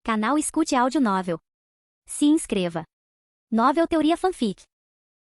Canal Escute Áudio Novel. Se inscreva. Novel Teoria Fanfic.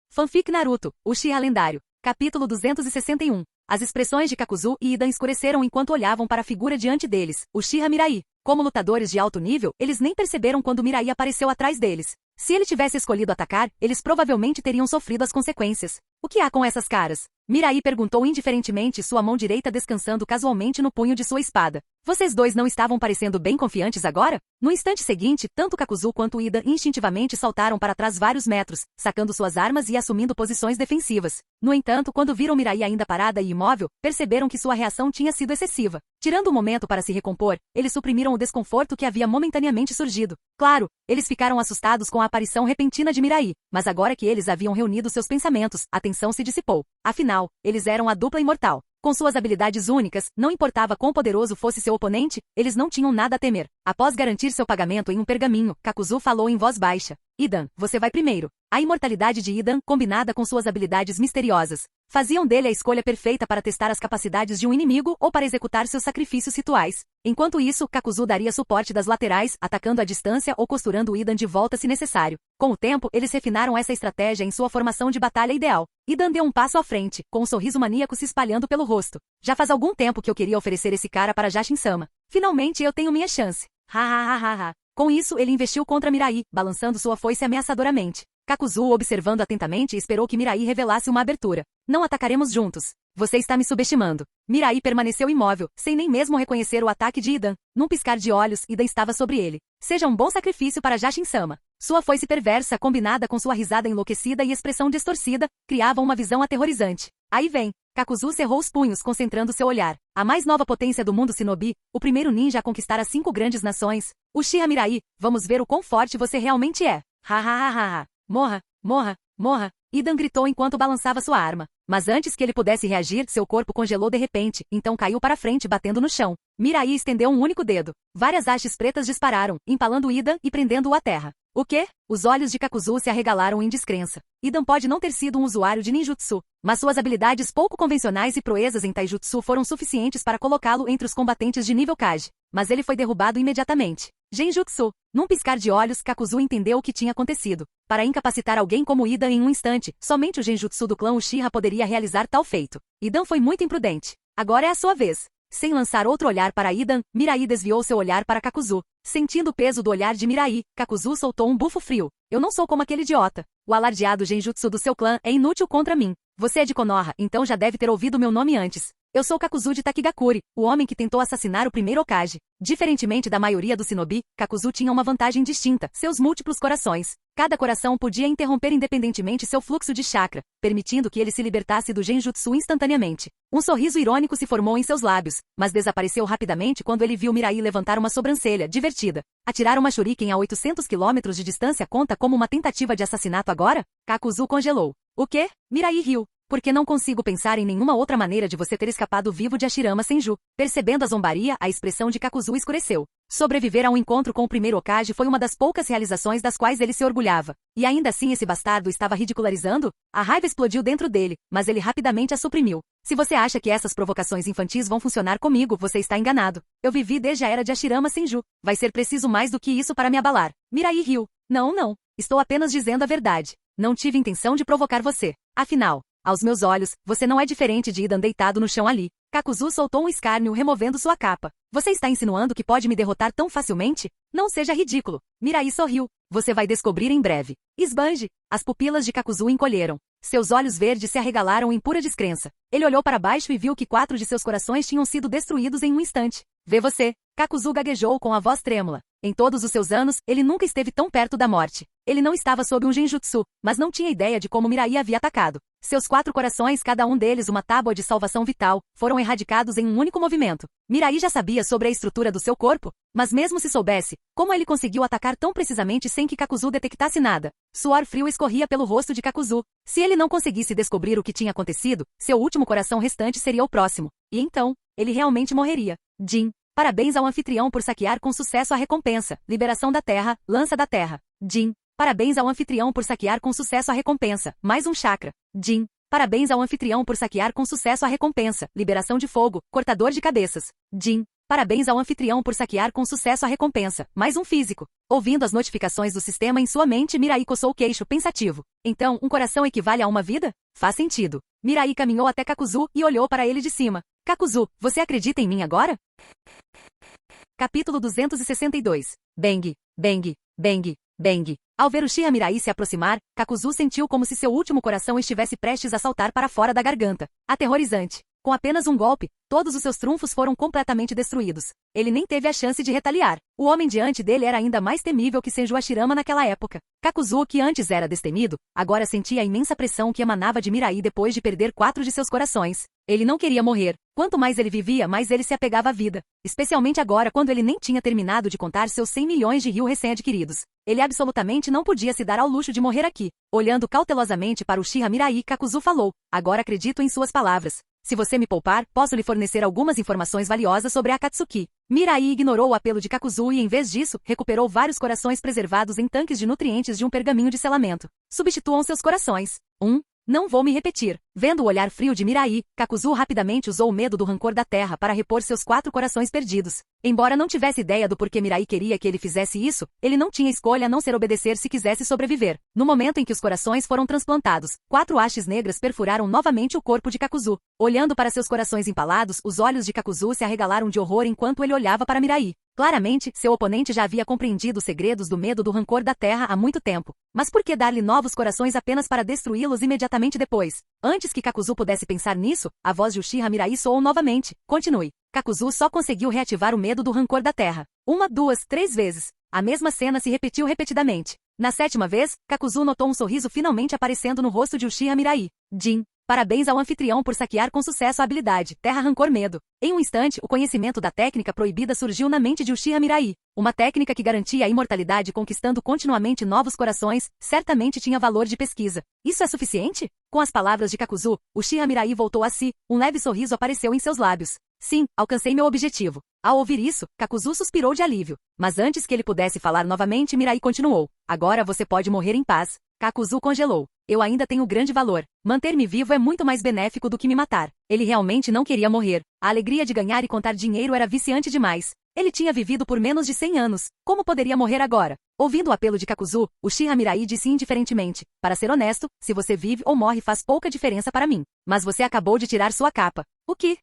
Fanfic Naruto, Uchiha Lendário. Capítulo 261. As expressões de Kakuzu e Hidan escureceram enquanto olhavam para a figura diante deles, Uchiha Mirai. Como lutadores de alto nível, eles nem perceberam quando Mirai apareceu atrás deles. Se ele tivesse escolhido atacar, eles provavelmente teriam sofrido as consequências. O que há com essas caras? Mirai perguntou indiferentemente, sua mão direita descansando casualmente no punho de sua espada. Vocês dois não estavam parecendo bem confiantes agora? No instante seguinte, tanto Kakuzu quanto Ida instintivamente saltaram para trás vários metros, sacando suas armas e assumindo posições defensivas. No entanto, quando viram Mirai ainda parada e imóvel, perceberam que sua reação tinha sido excessiva. Tirando um momento para se recompor, eles suprimiram o desconforto que havia momentaneamente surgido. Claro, eles ficaram assustados com a aparição repentina de Mirai, mas agora que eles haviam reunido seus pensamentos, a tensão se dissipou. Afinal, eles eram a dupla imortal. Com suas habilidades únicas, não importava quão poderoso fosse seu oponente, eles não tinham nada a temer. Após garantir seu pagamento em um pergaminho, Kakuzu falou em voz baixa. Hidan, você vai primeiro. A imortalidade de Hidan, combinada com suas habilidades misteriosas, faziam dele a escolha perfeita para testar as capacidades de um inimigo ou para executar seus sacrifícios rituais. Enquanto isso, Kakuzu daria suporte das laterais, atacando à distância ou costurando Hidan de volta se necessário. Com o tempo, eles refinaram essa estratégia em sua formação de batalha ideal. Hidan deu um passo à frente, com um sorriso maníaco se espalhando pelo rosto. Já faz algum tempo que eu queria oferecer esse cara para Jashin-sama. Finalmente eu tenho minha chance. Ha ha ha ha ha. Com isso, ele investiu contra Mirai, balançando sua foice ameaçadoramente. Kakuzu, observando atentamente, esperou que Mirai revelasse uma abertura. Não atacaremos juntos. Você está me subestimando. Mirai permaneceu imóvel, sem nem mesmo reconhecer o ataque de Hidan. Num piscar de olhos, Hidan estava sobre ele. Seja um bom sacrifício para Jashin-sama. Sua foice perversa, combinada com sua risada enlouquecida e expressão distorcida, criavam uma visão aterrorizante. Aí vem. Kakuzu cerrou os punhos, concentrando seu olhar. A mais nova potência do mundo shinobi, o primeiro ninja a conquistar as 5 grandes nações. Uchiha Mirai, vamos ver o quão forte você realmente é. Ha ha ha ha ha. Morra, morra, morra. Hidan gritou enquanto balançava sua arma. Mas antes que ele pudesse reagir, seu corpo congelou de repente, então caiu para frente batendo no chão. Mirai estendeu um único dedo. Várias hastes pretas dispararam, empalando Hidan e prendendo-o à terra. O quê? Os olhos de Kakuzu se arregalaram em descrença. Hidan pode não ter sido um usuário de ninjutsu, mas suas habilidades pouco convencionais e proezas em taijutsu foram suficientes para colocá-lo entre os combatentes de nível Kage. Mas ele foi derrubado imediatamente. Genjutsu. Num piscar de olhos, Kakuzu entendeu o que tinha acontecido. Para incapacitar alguém como Hidan em um instante, somente o genjutsu do clã Uchiha poderia realizar tal feito. Hidan foi muito imprudente. Agora é a sua vez. Sem lançar outro olhar para Hidan, Mirai desviou seu olhar para Kakuzu. Sentindo o peso do olhar de Mirai, Kakuzu soltou um bufo frio. Eu não sou como aquele idiota. O alardeado genjutsu do seu clã é inútil contra mim. Você é de Konoha, então já deve ter ouvido meu nome antes. Eu sou Kakuzu de Takigakure, o homem que tentou assassinar o primeiro Hokage. Diferentemente da maioria dos shinobi, Kakuzu tinha uma vantagem distinta, seus múltiplos corações. Cada coração podia interromper independentemente seu fluxo de chakra, permitindo que ele se libertasse do genjutsu instantaneamente. Um sorriso irônico se formou em seus lábios, mas desapareceu rapidamente quando ele viu Mirai levantar uma sobrancelha, divertida. Atirar uma shuriken a 800 km de distância conta como uma tentativa de assassinato agora? Kakuzu congelou. O quê? Mirai riu. Porque não consigo pensar em nenhuma outra maneira de você ter escapado vivo de Hashirama Senju. Percebendo a zombaria, a expressão de Kakuzu escureceu. Sobreviver a um encontro com o primeiro Hokage foi uma das poucas realizações das quais ele se orgulhava. E ainda assim esse bastardo estava ridicularizando? A raiva explodiu dentro dele, mas ele rapidamente a suprimiu. Se você acha que essas provocações infantis vão funcionar comigo, você está enganado. Eu vivi desde a era de Hashirama Senju. Vai ser preciso mais do que isso para me abalar. Mirai riu. Não. Estou apenas dizendo a verdade. Não tive intenção de provocar você. Afinal, aos meus olhos, você não é diferente de Hidan deitado no chão ali. Kakuzu soltou um escárnio removendo sua capa. Você está insinuando que pode me derrotar tão facilmente? Não seja ridículo. Mirai sorriu. Você vai descobrir em breve. Esbanje. As pupilas de Kakuzu encolheram. Seus olhos verdes se arregalaram em pura descrença. Ele olhou para baixo e viu que 4 de seus corações tinham sido destruídos em um instante. Vê você. Kakuzu gaguejou com a voz trêmula. Em todos os seus anos, ele nunca esteve tão perto da morte. Ele não estava sob um genjutsu, mas não tinha ideia de como Mirai havia atacado. Seus 4 corações, cada um deles uma tábua de salvação vital, foram erradicados em um único movimento. Mirai já sabia sobre a estrutura do seu corpo, mas mesmo se soubesse, como ele conseguiu atacar tão precisamente sem que Kakuzu detectasse nada? Suor frio escorria pelo rosto de Kakuzu. Se ele não conseguisse descobrir o que tinha acontecido, seu último coração restante seria o próximo. E então, ele realmente morreria. Jin. Parabéns ao anfitrião por saquear com sucesso a recompensa. Liberação da terra, lança da terra. Jin. Parabéns ao anfitrião por saquear com sucesso a recompensa. Mais um chakra. Jin. Parabéns ao anfitrião por saquear com sucesso a recompensa. Liberação de fogo, cortador de cabeças. Jin. Parabéns ao anfitrião por saquear com sucesso a recompensa, mais um físico. Ouvindo as notificações do sistema em sua mente, Mirai coçou o queixo, pensativo. Então, um coração equivale a uma vida? Faz sentido. Mirai caminhou até Kakuzu e olhou para ele de cima. Kakuzu, você acredita em mim agora? Capítulo 262. Bang, bang, bang, bang. Ao ver Uchiha Mirai se aproximar, Kakuzu sentiu como se seu último coração estivesse prestes a saltar para fora da garganta. Aterrorizante. Com apenas um golpe, todos os seus trunfos foram completamente destruídos. Ele nem teve a chance de retaliar. O homem diante dele era ainda mais temível que Senju Hashirama naquela época. Kakuzu, que antes era destemido, agora sentia a imensa pressão que emanava de Mirai depois de perder 4 de seus corações. Ele não queria morrer. Quanto mais ele vivia, mais ele se apegava à vida. Especialmente agora, quando ele nem tinha terminado de contar seus 100 milhões de ryu recém-adquiridos. Ele absolutamente não podia se dar ao luxo de morrer aqui. Olhando cautelosamente para Uchiha Mirai, Kakuzu falou: agora acredito em suas palavras. Se você me poupar, posso lhe fornecer algumas informações valiosas sobre a Akatsuki. Mirai ignorou o apelo de Kakuzu e, em vez disso, recuperou vários corações preservados em tanques de nutrientes de um pergaminho de selamento. Substituam seus corações. Não vou me repetir. Vendo o olhar frio de Mirai, Kakuzu rapidamente usou o medo do rancor da terra para repor seus 4 corações perdidos. Embora não tivesse ideia do porquê Mirai queria que ele fizesse isso, ele não tinha escolha a não ser obedecer se quisesse sobreviver. No momento em que os corações foram transplantados, 4 hastes negras perfuraram novamente o corpo de Kakuzu. Olhando para seus corações empalados, os olhos de Kakuzu se arregalaram de horror enquanto ele olhava para Mirai. Claramente, seu oponente já havia compreendido os segredos do medo do rancor da terra há muito tempo. Mas por que dar-lhe novos corações apenas para destruí-los imediatamente depois? Antes que Kakuzu pudesse pensar nisso, a voz de Uchiha Mirai soou novamente. Continue. Kakuzu só conseguiu reativar o medo do rancor da terra. 1, 2, 3 vezes. A mesma cena se repetiu repetidamente. Na 7ª vez, Kakuzu notou um sorriso finalmente aparecendo no rosto de Uchiha Mirai. Jin. Parabéns ao anfitrião por saquear com sucesso a habilidade Terra Rancor Medo. Em um instante, o conhecimento da técnica proibida surgiu na mente de Uchiha Mirai. Uma técnica que garantia a imortalidade conquistando continuamente novos corações, certamente tinha valor de pesquisa. Isso é suficiente? Com as palavras de Kakuzu, Uchiha Mirai voltou a si, um leve sorriso apareceu em seus lábios. Sim, alcancei meu objetivo. Ao ouvir isso, Kakuzu suspirou de alívio. Mas antes que ele pudesse falar novamente, Mirai continuou. Agora você pode morrer em paz. Kakuzu congelou. Eu ainda tenho grande valor. Manter-me vivo é muito mais benéfico do que me matar. Ele realmente não queria morrer. A alegria de ganhar e contar dinheiro era viciante demais. Ele tinha vivido por menos de 100 anos. Como poderia morrer agora? Ouvindo o apelo de Kakuzu, Uchiha Mirai disse indiferentemente. Para ser honesto, se você vive ou morre faz pouca diferença para mim. Mas você acabou de tirar sua capa. O que?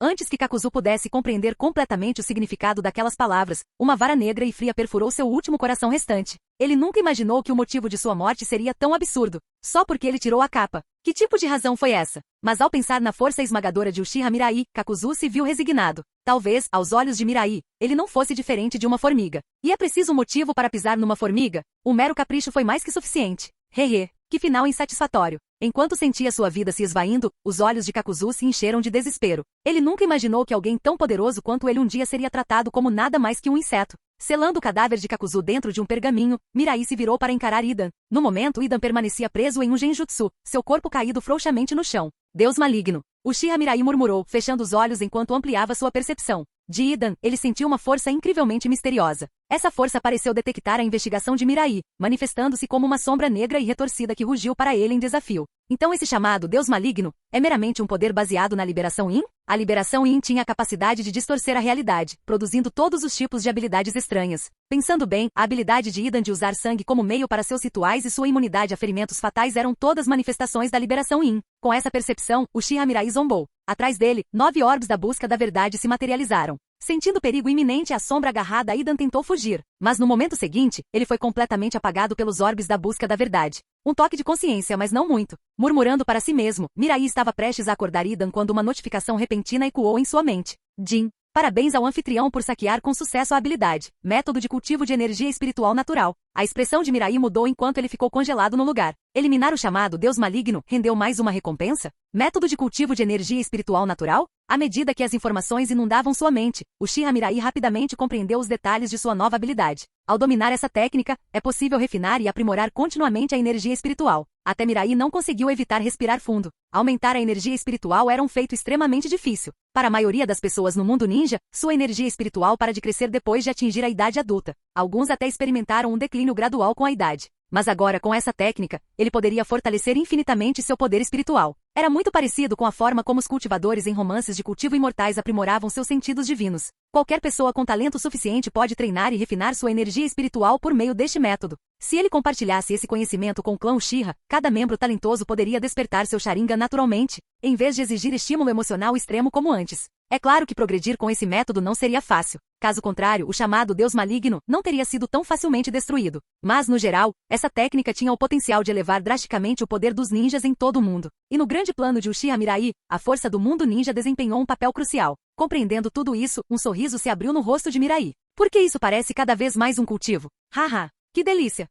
Antes que Kakuzu pudesse compreender completamente o significado daquelas palavras, uma vara negra e fria perfurou seu último coração restante. Ele nunca imaginou que o motivo de sua morte seria tão absurdo, só porque ele tirou a capa. Que tipo de razão foi essa? Mas ao pensar na força esmagadora de Uchiha Mirai, Kakuzu se viu resignado. Talvez, aos olhos de Mirai, ele não fosse diferente de uma formiga. E é preciso um motivo para pisar numa formiga? O mero capricho foi mais que suficiente. Hehe, que final insatisfatório. Enquanto sentia sua vida se esvaindo, os olhos de Kakuzu se encheram de desespero. Ele nunca imaginou que alguém tão poderoso quanto ele um dia seria tratado como nada mais que um inseto. Selando o cadáver de Kakuzu dentro de um pergaminho, Mirai se virou para encarar Idan. No momento, Idan permanecia preso em um genjutsu, seu corpo caído frouxamente no chão. Deus maligno. Uchiha Mirai murmurou, fechando os olhos enquanto ampliava sua percepção. De Idan, ele sentiu uma força incrivelmente misteriosa. Essa força pareceu detectar a investigação de Mirai, manifestando-se como uma sombra negra e retorcida que rugiu para ele em desafio. Então esse chamado Deus maligno é meramente um poder baseado na liberação Yin? A liberação Yin tinha a capacidade de distorcer a realidade, produzindo todos os tipos de habilidades estranhas. Pensando bem, a habilidade de Idan de usar sangue como meio para seus rituais e sua imunidade a ferimentos fatais eram todas manifestações da liberação Yin. Com essa percepção, Uchiha Mirai zombou. Atrás dele, 9 orbes da busca da verdade se materializaram. Sentindo perigo iminente e a sombra agarrada, Idan tentou fugir. Mas no momento seguinte, ele foi completamente apagado pelos orbes da busca da verdade. Um toque de consciência, mas não muito. Murmurando para si mesmo, Mirai estava prestes a acordar Idan quando uma notificação repentina ecoou em sua mente. Jin. Parabéns ao anfitrião por saquear com sucesso a habilidade. Método de cultivo de energia espiritual natural. A expressão de Mirai mudou enquanto ele ficou congelado no lugar. Eliminar o chamado Deus maligno rendeu mais uma recompensa? Método de cultivo de energia espiritual natural? À medida que as informações inundavam sua mente, Uchiha Mirai rapidamente compreendeu os detalhes de sua nova habilidade. Ao dominar essa técnica, é possível refinar e aprimorar continuamente a energia espiritual. Até Mirai não conseguiu evitar respirar fundo. Aumentar a energia espiritual era um feito extremamente difícil. Para a maioria das pessoas no mundo ninja, sua energia espiritual para de crescer depois de atingir a idade adulta. Alguns até experimentaram um declínio gradual com a idade. Mas agora, com essa técnica, ele poderia fortalecer infinitamente seu poder espiritual. Era muito parecido com a forma como os cultivadores em romances de cultivo imortais aprimoravam seus sentidos divinos. Qualquer pessoa com talento suficiente pode treinar e refinar sua energia espiritual por meio deste método. Se ele compartilhasse esse conhecimento com o clã Uchiha, cada membro talentoso poderia despertar seu Sharingan naturalmente, em vez de exigir estímulo emocional extremo como antes. É claro que progredir com esse método não seria fácil. Caso contrário, o chamado Deus Maligno não teria sido tão facilmente destruído. Mas, no geral, essa técnica tinha o potencial de elevar drasticamente o poder dos ninjas em todo o mundo. E no grande plano de Uchiha Mirai, a força do mundo ninja desempenhou um papel crucial. Compreendendo tudo isso, um sorriso se abriu no rosto de Mirai. Por que isso parece cada vez mais um cultivo? Haha, que delícia!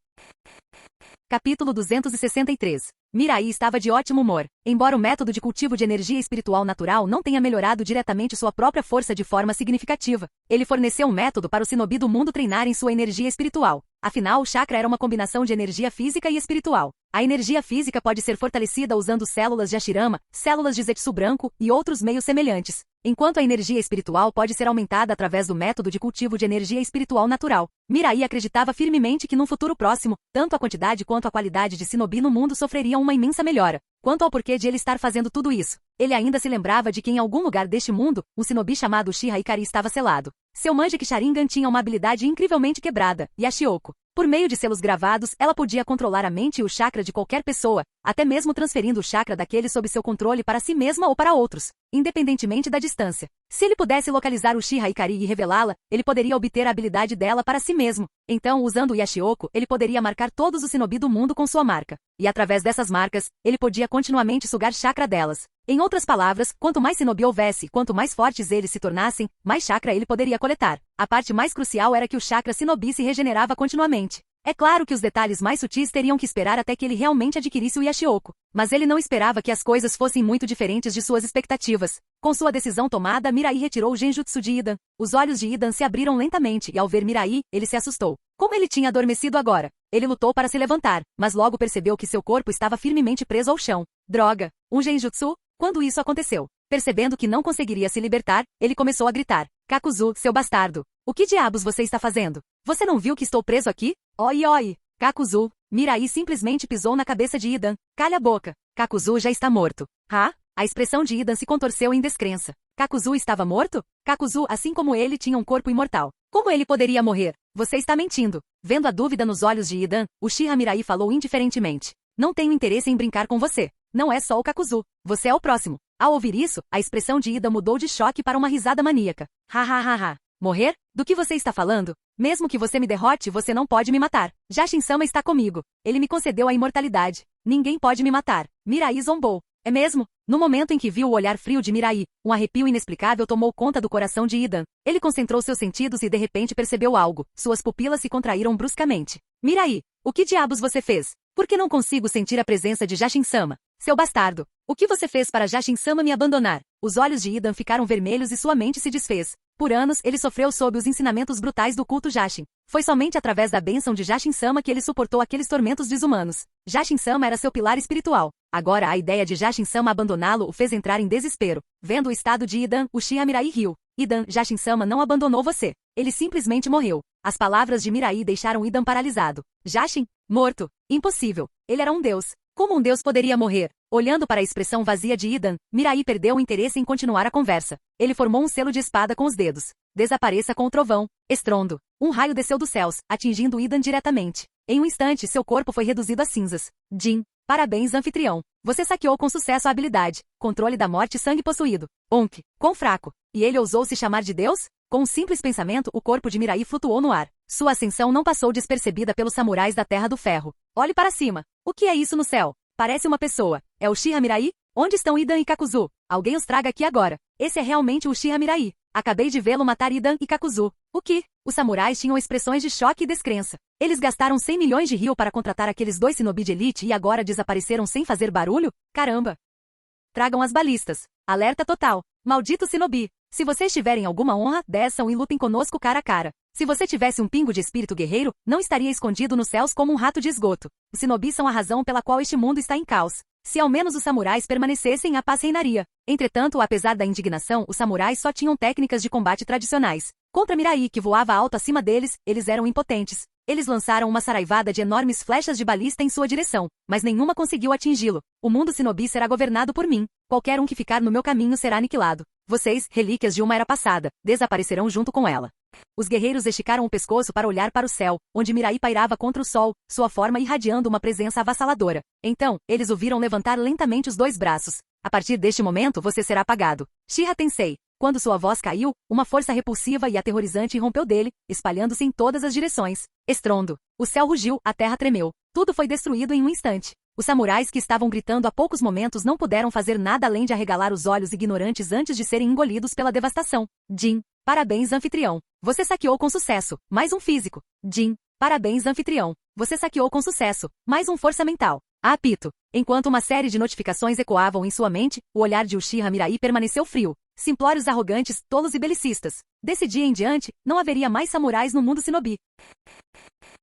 Capítulo 263. Mirai estava de ótimo humor. Embora o método de cultivo de energia espiritual natural não tenha melhorado diretamente sua própria força de forma significativa, ele forneceu um método para o shinobi do mundo treinarem sua energia espiritual. Afinal, o chakra era uma combinação de energia física e espiritual. A energia física pode ser fortalecida usando células de Hashirama, células de Zetsu branco e outros meios semelhantes, enquanto a energia espiritual pode ser aumentada através do método de cultivo de energia espiritual natural. Mirai acreditava firmemente que num futuro próximo, tanto a quantidade quanto a qualidade de shinobi no mundo sofreriam uma imensa melhora. Quanto ao porquê de ele estar fazendo tudo isso, ele ainda se lembrava de que em algum lugar deste mundo, um shinobi chamado Uchiha Ikari estava selado. Seu Manjeki Sharingan tinha uma habilidade incrivelmente quebrada, e a Shioko. Por meio de selos gravados, ela podia controlar a mente e o chakra de qualquer pessoa, até mesmo transferindo o chakra daquele sob seu controle para si mesma ou para outros, independentemente da distância. Se ele pudesse localizar o Uchiha Ikari e revelá-la, ele poderia obter a habilidade dela para si mesmo. Então, usando o Yashioko, ele poderia marcar todos os shinobi do mundo com sua marca. E através dessas marcas, ele podia continuamente sugar chakra delas. Em outras palavras, quanto mais shinobi houvesse, quanto mais fortes eles se tornassem, mais chakra ele poderia coletar. A parte mais crucial era que o chakra shinobi se regenerava continuamente. É claro que os detalhes mais sutis teriam que esperar até que ele realmente adquirisse o Yashioko. Mas ele não esperava que as coisas fossem muito diferentes de suas expectativas. Com sua decisão tomada, Mirai retirou o Genjutsu de Idan. Os olhos de Idan se abriram lentamente e ao ver Mirai, ele se assustou. Como ele tinha adormecido agora, ele lutou para se levantar, mas logo percebeu que seu corpo estava firmemente preso ao chão. Droga! Um Genjutsu? Quando isso aconteceu? Percebendo que não conseguiria se libertar, ele começou a gritar. Kakuzu, seu bastardo! O que diabos você está fazendo? Você não viu que estou preso aqui? Oi, oi! Kakuzu! Mirai simplesmente pisou na cabeça de Idan. Calha a boca! Kakuzu já está morto. Ah? A expressão de Idan se contorceu em descrença. Kakuzu estava morto? Kakuzu, assim como ele, tinha um corpo imortal. Como ele poderia morrer? Você está mentindo. Vendo a dúvida nos olhos de Idan, Uchiha Mirai falou indiferentemente. Não tenho interesse em brincar com você. Não é só o Kakuzu. Você é o próximo. Ao ouvir isso, a expressão de Idan mudou de choque para uma risada maníaca. Ha ha ha ha. Morrer? Do que você está falando? Mesmo que você me derrote, você não pode me matar. Jashin-sama está comigo. Ele me concedeu a imortalidade. Ninguém pode me matar. Mirai zombou. É mesmo? No momento em que viu o olhar frio de Mirai, um arrepio inexplicável tomou conta do coração de Idan. Ele concentrou seus sentidos e de repente percebeu algo. Suas pupilas se contraíram bruscamente. Mirai, o que diabos você fez? Por que não consigo sentir a presença de Jashin-sama? Seu bastardo! O que você fez para Jashin-sama me abandonar? Os olhos de Idan ficaram vermelhos e sua mente se desfez. Por anos, ele sofreu sob os ensinamentos brutais do culto Jashin. Foi somente através da bênção de Jashin-sama que ele suportou aqueles tormentos desumanos. Jashin-sama era seu pilar espiritual. Agora a ideia de Jashin-sama abandoná-lo o fez entrar em desespero. Vendo o estado de Idan, Uchiha Mirai riu. Idan, Jashin-sama não abandonou você. Ele simplesmente morreu. As palavras de Mirai deixaram Idan paralisado. Jashin? Morto. Impossível. Ele era um deus. Como um deus poderia morrer? Olhando para a expressão vazia de Idan, Mirai perdeu o interesse em continuar a conversa. Ele formou um selo de espada com os dedos. Desapareça com o trovão. Estrondo. Um raio desceu dos céus, atingindo Idan diretamente. Em um instante, seu corpo foi reduzido a cinzas. Jin. Parabéns, anfitrião. Você saqueou com sucesso a habilidade. Controle da morte e sangue possuído. Onk. Quão fraco. E ele ousou se chamar de Deus? Com um simples pensamento, o corpo de Mirai flutuou no ar. Sua ascensão não passou despercebida pelos samurais da Terra do Ferro. Olhe para cima. O que é isso no céu? Parece uma pessoa. É o Uchiha Mirai? Onde estão Idan e Kakuzu? Alguém os traga aqui agora. Esse é realmente o Uchiha Mirai. Acabei de vê-lo matar Idan e Kakuzu. O que? Os samurais tinham expressões de choque e descrença. Eles gastaram 100 milhões de ryo para contratar aqueles dois shinobi de elite e agora desapareceram sem fazer barulho? Caramba! Tragam as balistas. Alerta total. Maldito shinobi. Se vocês tiverem alguma honra, desçam e lutem conosco cara a cara. Se você tivesse um pingo de espírito guerreiro, não estaria escondido nos céus como um rato de esgoto. Os shinobi são a razão pela qual este mundo está em caos. Se ao menos os samurais permanecessem, a paz reinaria. Entretanto, apesar da indignação, os samurais só tinham técnicas de combate tradicionais. Contra Mirai, que voava alto acima deles, eles eram impotentes. Eles lançaram uma saraivada de enormes flechas de balista em sua direção, mas nenhuma conseguiu atingi-lo. O mundo Shinobi será governado por mim. Qualquer um que ficar no meu caminho será aniquilado. Vocês, relíquias de uma era passada, desaparecerão junto com ela. Os guerreiros esticaram o pescoço para olhar para o céu, onde Mirai pairava contra o sol, sua forma irradiando uma presença avassaladora. Então, eles o viram levantar lentamente os 2 braços. A partir deste momento você será apagado. Shira Tensei. Quando sua voz caiu, uma força repulsiva e aterrorizante rompeu dele, espalhando-se em todas as direções. Estrondo. O céu rugiu, a terra tremeu. Tudo foi destruído em um instante. Os samurais que estavam gritando há poucos momentos não puderam fazer nada além de arregalar os olhos ignorantes antes de serem engolidos pela devastação. Jin. Parabéns, anfitrião. Você saqueou com sucesso. Mais um físico. Jin. Parabéns, anfitrião. Você saqueou com sucesso. Mais um força mental. Apito. Enquanto uma série de notificações ecoavam em sua mente, o olhar de Uchiha Mirai permaneceu frio. Simplórios arrogantes, tolos e belicistas. Desse dia em diante, não haveria mais samurais no mundo Shinobi.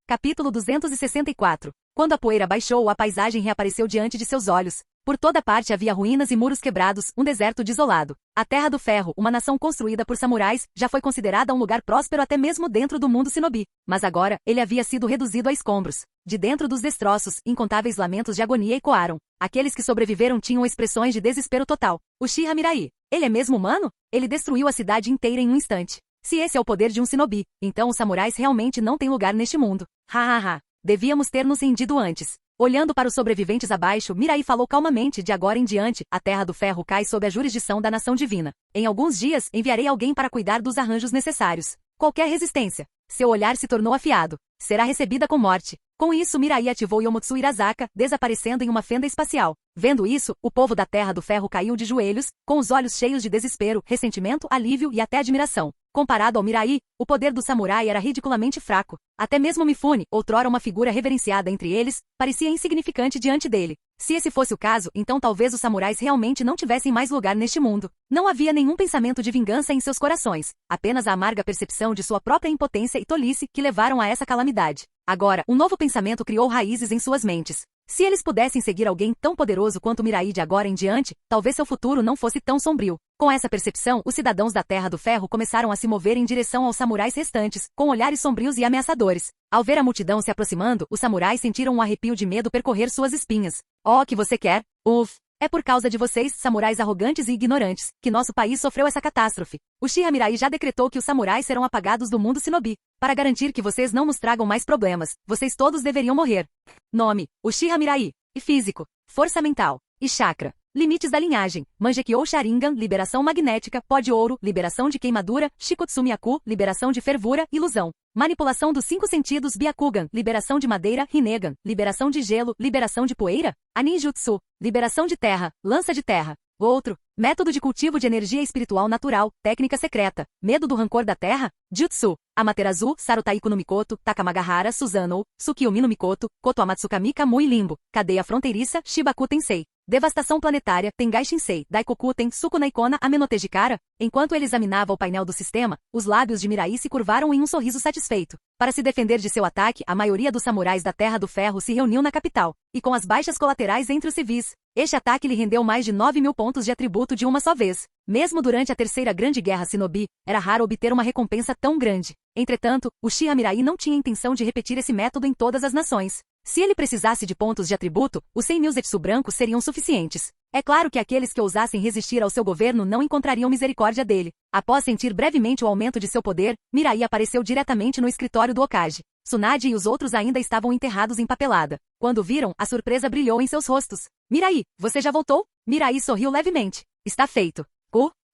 Capítulo 264. Quando a poeira baixou, a paisagem reapareceu diante de seus olhos. Por toda parte havia ruínas e muros quebrados, um deserto desolado. A Terra do Ferro, uma nação construída por samurais, já foi considerada um lugar próspero até mesmo dentro do mundo Shinobi. Mas agora, ele havia sido reduzido a escombros. De dentro dos destroços, incontáveis lamentos de agonia ecoaram. Aqueles que sobreviveram tinham expressões de desespero total. Uchiha Mirai. Ele é mesmo humano? Ele destruiu a cidade inteira em um instante. Se esse é o poder de um Shinobi, então os samurais realmente não têm lugar neste mundo. Ha. Devíamos ter nos rendido antes. Olhando para os sobreviventes abaixo, Mirai falou calmamente: de agora em diante, a Terra do Ferro cai sob a jurisdição da nação divina. Em alguns dias, enviarei alguém para cuidar dos arranjos necessários. Qualquer resistência. Seu olhar se tornou afiado. Será recebida com morte. Com isso, Mirai ativou Yomotsu Irazaka, desaparecendo em uma fenda espacial. Vendo isso, o povo da Terra do Ferro caiu de joelhos, com os olhos cheios de desespero, ressentimento, alívio e até admiração. Comparado ao Mirai, o poder do samurai era ridiculamente fraco. Até mesmo Mifune, outrora uma figura reverenciada entre eles, parecia insignificante diante dele. Se esse fosse o caso, então talvez os samurais realmente não tivessem mais lugar neste mundo. Não havia nenhum pensamento de vingança em seus corações, apenas a amarga percepção de sua própria impotência e tolice que levaram a essa calamidade. Agora, um novo pensamento criou raízes em suas mentes. Se eles pudessem seguir alguém tão poderoso quanto Mirai de agora em diante, talvez seu futuro não fosse tão sombrio. Com essa percepção, os cidadãos da Terra do Ferro começaram a se mover em direção aos samurais restantes, com olhares sombrios e ameaçadores. Ao ver a multidão se aproximando, os samurais sentiram um arrepio de medo percorrer suas espinhas. Oh, que você quer? Uf! É por causa de vocês, samurais arrogantes e ignorantes, que nosso país sofreu essa catástrofe. Uchiha Mirai já decretou que os samurais serão apagados do mundo Shinobi. Para garantir que vocês não nos tragam mais problemas, vocês todos deveriam morrer. Nome: Uchiha Mirai. E físico: força mental. E chakra: limites da linhagem. Mangekyou Sharingan, liberação magnética. Pó de ouro, liberação de queimadura. Shikotsu Myaku, liberação de fervura, ilusão. Manipulação dos 5 sentidos. Byakugan, liberação de madeira. Rinnegan, liberação de gelo. Liberação de poeira. Aninjutsu, liberação de terra. Lança de terra. Outro: método de cultivo de energia espiritual natural. Técnica secreta. Medo do rancor da terra. Jutsu: Amaterasu, Sarutaiko no Mikoto, Takamagahara, Susanoo, Tsukiyomi no Mikoto, Koto Amatsukami Kamui Limbo. Cadeia fronteiriça. Shibaku Tensei. Devastação planetária. Tengai Shinsei. Daikokuten, Sukunaikona Amenotejikara. Enquanto ele examinava o painel do sistema, os lábios de Mirai se curvaram em um sorriso satisfeito. Para se defender de seu ataque, a maioria dos samurais da Terra do Ferro se reuniu na capital, e com as baixas colaterais entre os civis, este ataque lhe rendeu mais de 9.000 pontos de atributo de uma só vez. Mesmo durante a Terceira Grande Guerra Shinobi, era raro obter uma recompensa tão grande. Entretanto, Uchiha Mirai não tinha intenção de repetir esse método em todas as nações. Se ele precisasse de pontos de atributo, os 100.000 Zetsu brancos seriam suficientes. É claro que aqueles que ousassem resistir ao seu governo não encontrariam misericórdia dele. Após sentir brevemente o aumento de seu poder, Mirai apareceu diretamente no escritório do Hokage. Tsunade e os outros ainda estavam enterrados em papelada. Quando viram, a surpresa brilhou em seus rostos. Mirai, você já voltou? Mirai sorriu levemente. Está feito.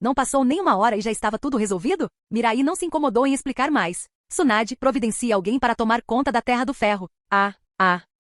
Não passou nem uma hora e já estava tudo resolvido? Mirai não se incomodou em explicar mais. Tsunade, providencia alguém para tomar conta da Terra do Ferro.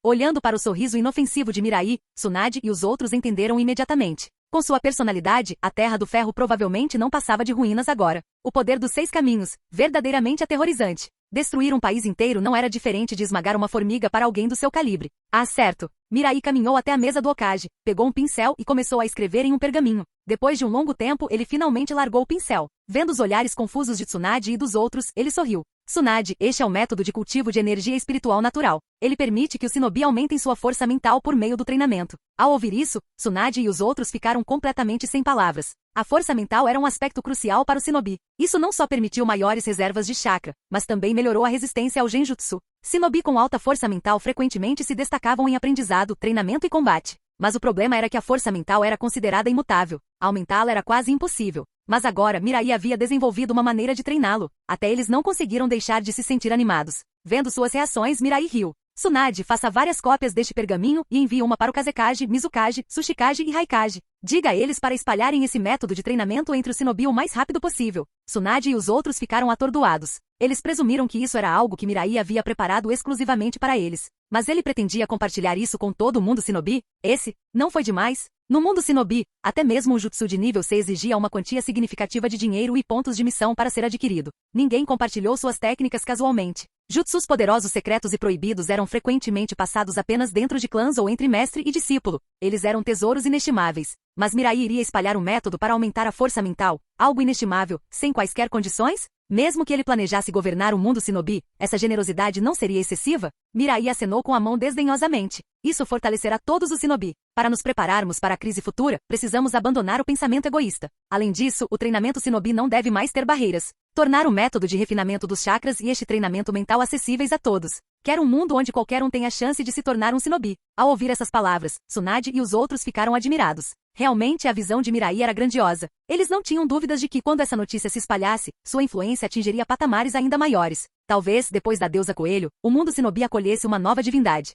Olhando para o sorriso inofensivo de Mirai, Tsunade e os outros entenderam imediatamente. Com sua personalidade, a Terra do Ferro provavelmente não passava de ruínas agora. O poder dos 6 caminhos, verdadeiramente aterrorizante. Destruir um país inteiro não era diferente de esmagar uma formiga para alguém do seu calibre. Certo. Mirai caminhou até a mesa do Hokage, pegou um pincel e começou a escrever em um pergaminho. Depois de um longo tempo, ele finalmente largou o pincel. Vendo os olhares confusos de Tsunade e dos outros, ele sorriu. Tsunade, este é o método de cultivo de energia espiritual natural. Ele permite que os Shinobi aumentem sua força mental por meio do treinamento. Ao ouvir isso, Tsunade e os outros ficaram completamente sem palavras. A força mental era um aspecto crucial para o Shinobi. Isso não só permitiu maiores reservas de chakra, mas também melhorou a resistência ao Genjutsu. Shinobi com alta força mental frequentemente se destacavam em aprendizado, treinamento e combate. Mas o problema era que a força mental era considerada imutável. Aumentá-la era quase impossível. Mas agora, Mirai havia desenvolvido uma maneira de treiná-lo. Até eles não conseguiram deixar de se sentir animados. Vendo suas reações, Mirai riu. Tsunade, faça várias cópias deste pergaminho e envie uma para o Kazekage, Mizukage, Tsuchikage e Raikage. Diga a eles para espalharem esse método de treinamento entre os shinobi o mais rápido possível. Tsunade e os outros ficaram atordoados. Eles presumiram que isso era algo que Mirai havia preparado exclusivamente para eles. Mas ele pretendia compartilhar isso com todo o mundo shinobi? Esse não foi demais? No mundo shinobi, até mesmo o jutsu de nível C exigia uma quantia significativa de dinheiro e pontos de missão para ser adquirido. Ninguém compartilhou suas técnicas casualmente. Jutsus poderosos secretos e proibidos eram frequentemente passados apenas dentro de clãs ou entre mestre e discípulo. Eles eram tesouros inestimáveis. Mas Mirai iria espalhar um método para aumentar a força mental, algo inestimável, sem quaisquer condições? Mesmo que ele planejasse governar o mundo shinobi, essa generosidade não seria excessiva? Mirai acenou com a mão desdenhosamente. Isso fortalecerá todos os shinobi. Para nos prepararmos para a crise futura, precisamos abandonar o pensamento egoísta. Além disso, o treinamento shinobi não deve mais ter barreiras. Tornar o método de refinamento dos chakras e este treinamento mental acessíveis a todos. Quero um mundo onde qualquer um tenha a chance de se tornar um shinobi. Ao ouvir essas palavras, Tsunade e os outros ficaram admirados. Realmente a visão de Mirai era grandiosa. Eles não tinham dúvidas de que quando essa notícia se espalhasse, sua influência atingiria patamares ainda maiores. Talvez, depois da deusa Coelho, o mundo shinobi acolhesse uma nova divindade.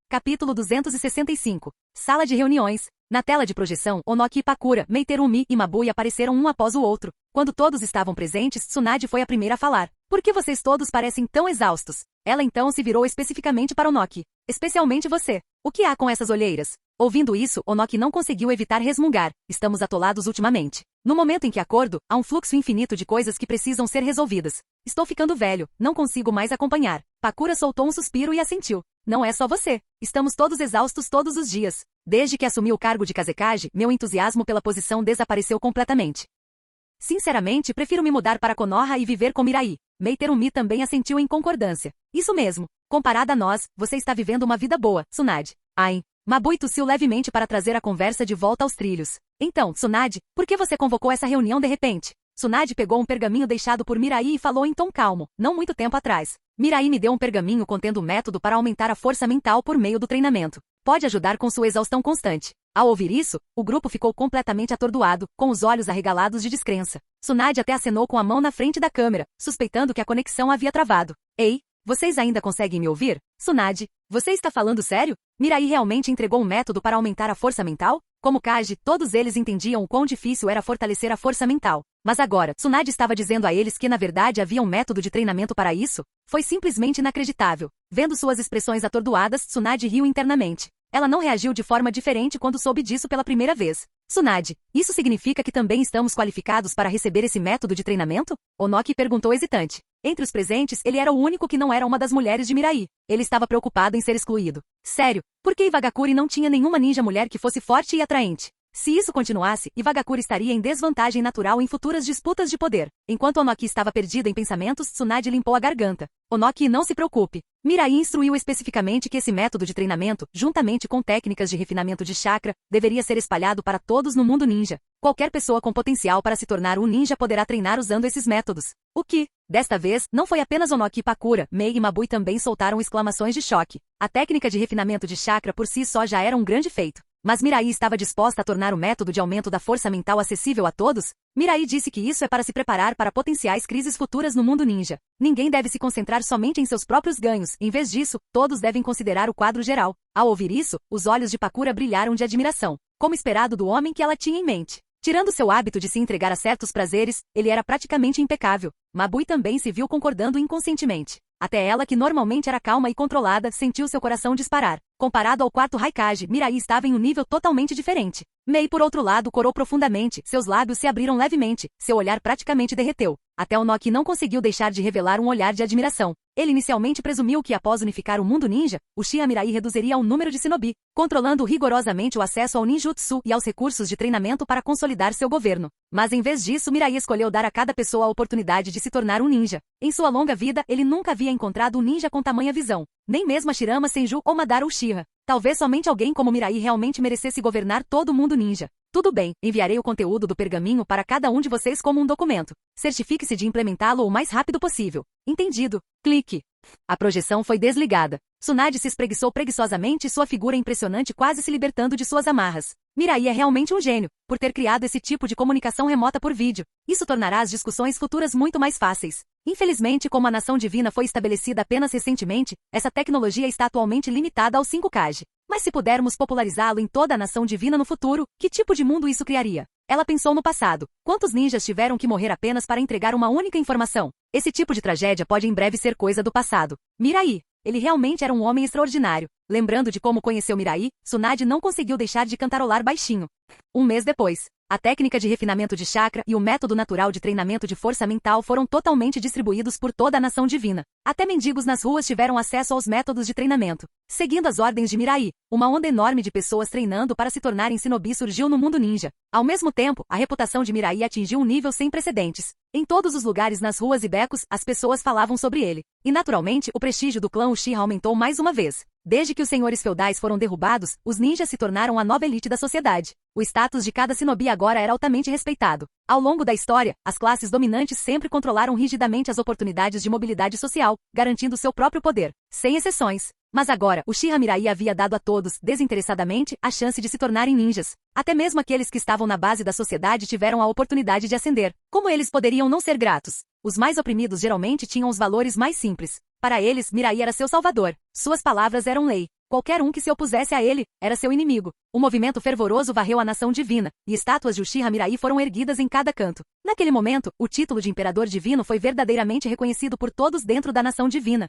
Capítulo 265. Sala de reuniões. Na tela de projeção, Onoki Pakura, Meiterumi e Mabui apareceram um após o outro. Quando todos estavam presentes, Tsunade foi a primeira a falar. Por que vocês todos parecem tão exaustos? Ela então se virou especificamente para Onoki. Especialmente você. O que há com essas olheiras? Ouvindo isso, Onoki não conseguiu evitar resmungar. Estamos atolados ultimamente. No momento em que acordo, há um fluxo infinito de coisas que precisam ser resolvidas. Estou ficando velho, não consigo mais acompanhar. Pakura soltou um suspiro e assentiu. Não é só você. Estamos todos exaustos todos os dias. Desde que assumi o cargo de Kazekage, meu entusiasmo pela posição desapareceu completamente. Sinceramente, prefiro me mudar para Konoha e viver com Mirai. Meiterumi também assentiu em concordância. Isso mesmo. Comparada a nós, você está vivendo uma vida boa, Tsunade. Ai. Mabui tossiu levemente para trazer a conversa de volta aos trilhos. Então, Tsunade, por que você convocou essa reunião de repente? Tsunade pegou um pergaminho deixado por Mirai e falou em tom calmo, não muito tempo atrás. Mirai me deu um pergaminho contendo um método para aumentar a força mental por meio do treinamento. Pode ajudar com sua exaustão constante. Ao ouvir isso, o grupo ficou completamente atordoado, com os olhos arregalados de descrença. Tsunade até acenou com a mão na frente da câmera, suspeitando que a conexão havia travado. Ei, vocês ainda conseguem me ouvir? Tsunade, você está falando sério? Mirai realmente entregou um método para aumentar a força mental? Como Kage, todos eles entendiam o quão difícil era fortalecer a força mental. Mas agora, Tsunade estava dizendo a eles que na verdade havia um método de treinamento para isso? Foi simplesmente inacreditável. Vendo suas expressões atordoadas, Tsunade riu internamente. Ela não reagiu de forma diferente quando soube disso pela primeira vez. Tsunade, isso significa que também estamos qualificados para receber esse método de treinamento? Onoki perguntou hesitante. Entre os presentes, ele era o único que não era uma das mulheres de Mirai. Ele estava preocupado em ser excluído. Sério, por que Iwagakure não tinha nenhuma ninja mulher que fosse forte e atraente? Se isso continuasse, Iwagakure estaria em desvantagem natural em futuras disputas de poder. Enquanto Onoki estava perdida em pensamentos, Tsunade limpou a garganta. Onoki, não se preocupe. Mirai instruiu especificamente que esse método de treinamento, juntamente com técnicas de refinamento de chakra, deveria ser espalhado para todos no mundo ninja. Qualquer pessoa com potencial para se tornar um ninja poderá treinar usando esses métodos. O que, desta vez, não foi apenas Onoki e Pakura, Mei e Mabui também soltaram exclamações de choque. A técnica de refinamento de chakra por si só já era um grande feito. Mas Mirai estava disposta a tornar o método de aumento da força mental acessível a todos? Mirai disse que isso é para se preparar para potenciais crises futuras no mundo ninja. Ninguém deve se concentrar somente em seus próprios ganhos, em vez disso, todos devem considerar o quadro geral. Ao ouvir isso, os olhos de Pakura brilharam de admiração, como esperado do homem que ela tinha em mente. Tirando seu hábito de se entregar a certos prazeres, ele era praticamente impecável. Mabui também se viu concordando inconscientemente. Até ela, que normalmente era calma e controlada, sentiu seu coração disparar. Comparado ao quarto Raikage, Mirai estava em um nível totalmente diferente. Mei, por outro lado, corou profundamente, seus lábios se abriram levemente, seu olhar praticamente derreteu. Até Onoki não conseguiu deixar de revelar um olhar de admiração. Ele inicialmente presumiu que após unificar o mundo ninja, Uchiha Mirai reduziria o número de shinobi, controlando rigorosamente o acesso ao ninjutsu e aos recursos de treinamento para consolidar seu governo. Mas em vez disso, Mirai escolheu dar a cada pessoa a oportunidade de se tornar um ninja. Em sua longa vida, ele nunca havia encontrado um ninja com tamanha visão. Nem mesmo a Shirama Senju ou Madara Uchiha. Talvez somente alguém como Mirai realmente merecesse governar todo o mundo ninja. Tudo bem, enviarei o conteúdo do pergaminho para cada um de vocês como um documento. Certifique-se de implementá-lo o mais rápido possível. Entendido. Clique. A projeção foi desligada. Tsunade se espreguiçou preguiçosamente e sua figura impressionante quase se libertando de suas amarras. Mirai é realmente um gênio, por ter criado esse tipo de comunicação remota por vídeo. Isso tornará as discussões futuras muito mais fáceis. Infelizmente, como a nação divina foi estabelecida apenas recentemente, essa tecnologia está atualmente limitada aos 5K. Mas se pudermos popularizá-lo em toda a nação divina no futuro, que tipo de mundo isso criaria? Ela pensou no passado. Quantos ninjas tiveram que morrer apenas para entregar uma única informação? Esse tipo de tragédia pode em breve ser coisa do passado. Mirai. Ele realmente era um homem extraordinário. Lembrando de como conheceu Mirai, Tsunade não conseguiu deixar de cantarolar baixinho. Um mês depois, a técnica de refinamento de chakra e o método natural de treinamento de força mental foram totalmente distribuídos por toda a nação divina. Até mendigos nas ruas tiveram acesso aos métodos de treinamento. Seguindo as ordens de Mirai, uma onda enorme de pessoas treinando para se tornarem shinobi surgiu no mundo ninja. Ao mesmo tempo, a reputação de Mirai atingiu um nível sem precedentes. Em todos os lugares nas ruas e becos, as pessoas falavam sobre ele. E naturalmente, o prestígio do clã Uchiha aumentou mais uma vez. Desde que os senhores feudais foram derrubados, os ninjas se tornaram a nova elite da sociedade. O status de cada shinobi agora era altamente respeitado. Ao longo da história, as classes dominantes sempre controlaram rigidamente as oportunidades de mobilidade social, garantindo seu próprio poder, sem exceções. Mas agora, Uchiha Mirai havia dado a todos, desinteressadamente, a chance de se tornarem ninjas. Até mesmo aqueles que estavam na base da sociedade tiveram a oportunidade de ascender. Como eles poderiam não ser gratos? Os mais oprimidos geralmente tinham os valores mais simples. Para eles, Mirai era seu salvador. Suas palavras eram lei. Qualquer um que se opusesse a ele, era seu inimigo. Um movimento fervoroso varreu a nação divina, e estátuas de Uchiha Mirai foram erguidas em cada canto. Naquele momento, o título de Imperador Divino foi verdadeiramente reconhecido por todos dentro da nação divina.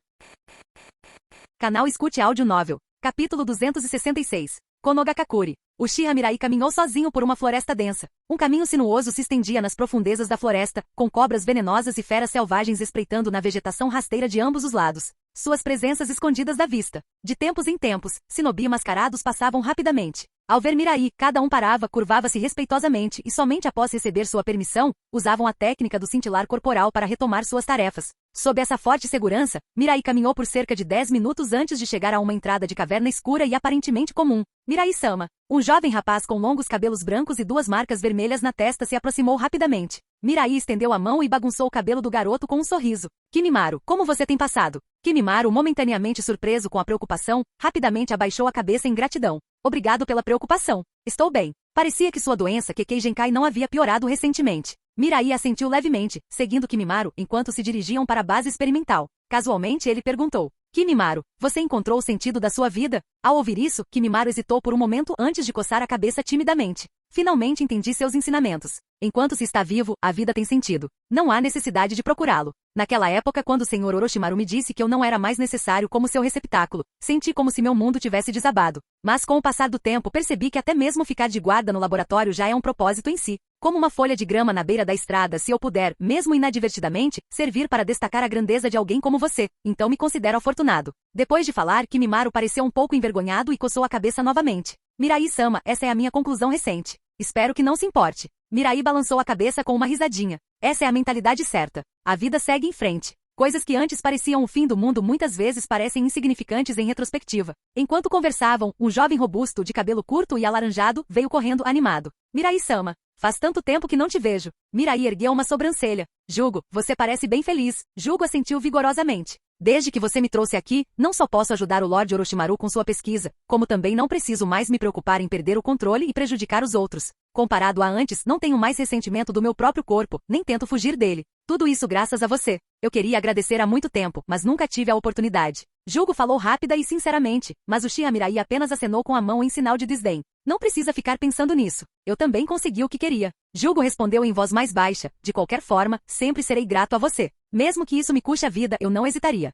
Canal Escute Áudio Novel. Capítulo 266. Konogakakuri. Uchiha Mirai caminhou sozinho por uma floresta densa. Um caminho sinuoso se estendia nas profundezas da floresta, com cobras venenosas e feras selvagens espreitando na vegetação rasteira de ambos os lados. Suas presenças escondidas da vista. De tempos em tempos, shinobi mascarados passavam rapidamente. Ao ver Mirai, cada um parava, curvava-se respeitosamente e somente após receber sua permissão, usavam a técnica do cintilar corporal para retomar suas tarefas. Sob essa forte segurança, Mirai caminhou por cerca de 10 minutos antes de chegar a uma entrada de caverna escura e aparentemente comum. Mirai-sama. Um jovem rapaz com longos cabelos brancos e 2 marcas vermelhas na testa se aproximou rapidamente. Mirai estendeu a mão e bagunçou o cabelo do garoto com um sorriso. Kimimaru, como você tem passado? Kimimaru, momentaneamente surpreso com a preocupação, rapidamente abaixou a cabeça em gratidão. Obrigado pela preocupação. Estou bem. Parecia que sua doença Kekkei Genkai não havia piorado recentemente. Mirai assentiu levemente, seguindo Kimimaru enquanto se dirigiam para a base experimental. Casualmente ele perguntou. Kimimaru, você encontrou o sentido da sua vida? Ao ouvir isso, Kimimaru hesitou por um momento antes de coçar a cabeça timidamente. Finalmente entendi seus ensinamentos. Enquanto se está vivo, a vida tem sentido. Não há necessidade de procurá-lo. Naquela época, quando o Sr. Orochimaru me disse que eu não era mais necessário como seu receptáculo, senti como se meu mundo tivesse desabado. Mas com o passar do tempo percebi que até mesmo ficar de guarda no laboratório já é um propósito em si. Como uma folha de grama na beira da estrada, se eu puder, mesmo inadvertidamente, servir para destacar a grandeza de alguém como você, então me considero afortunado. Depois de falar, Kimimaru pareceu um pouco envergonhado e coçou a cabeça novamente. Mirai-sama, essa é a minha conclusão recente. Espero que não se importe. Mirai balançou a cabeça com uma risadinha. Essa é a mentalidade certa. A vida segue em frente. Coisas que antes pareciam o fim do mundo muitas vezes parecem insignificantes em retrospectiva. Enquanto conversavam, um jovem robusto de cabelo curto e alaranjado veio correndo animado. Mirai-sama, faz tanto tempo que não te vejo. Mirai ergueu uma sobrancelha. Jugo, você parece bem feliz. Jugo assentiu vigorosamente. Desde que você me trouxe aqui, não só posso ajudar o Lord Orochimaru com sua pesquisa, como também não preciso mais me preocupar em perder o controle e prejudicar os outros. Comparado a antes, não tenho mais ressentimento do meu próprio corpo, nem tento fugir dele. Tudo isso graças a você. Eu queria agradecer há muito tempo, mas nunca tive a oportunidade. Jugo falou rápida e sinceramente, mas Uchiha Mirai apenas acenou com a mão em sinal de desdém. Não precisa ficar pensando nisso. Eu também consegui o que queria. Jugo respondeu em voz mais baixa. De qualquer forma, sempre serei grato a você. Mesmo que isso me custe a vida, eu não hesitaria.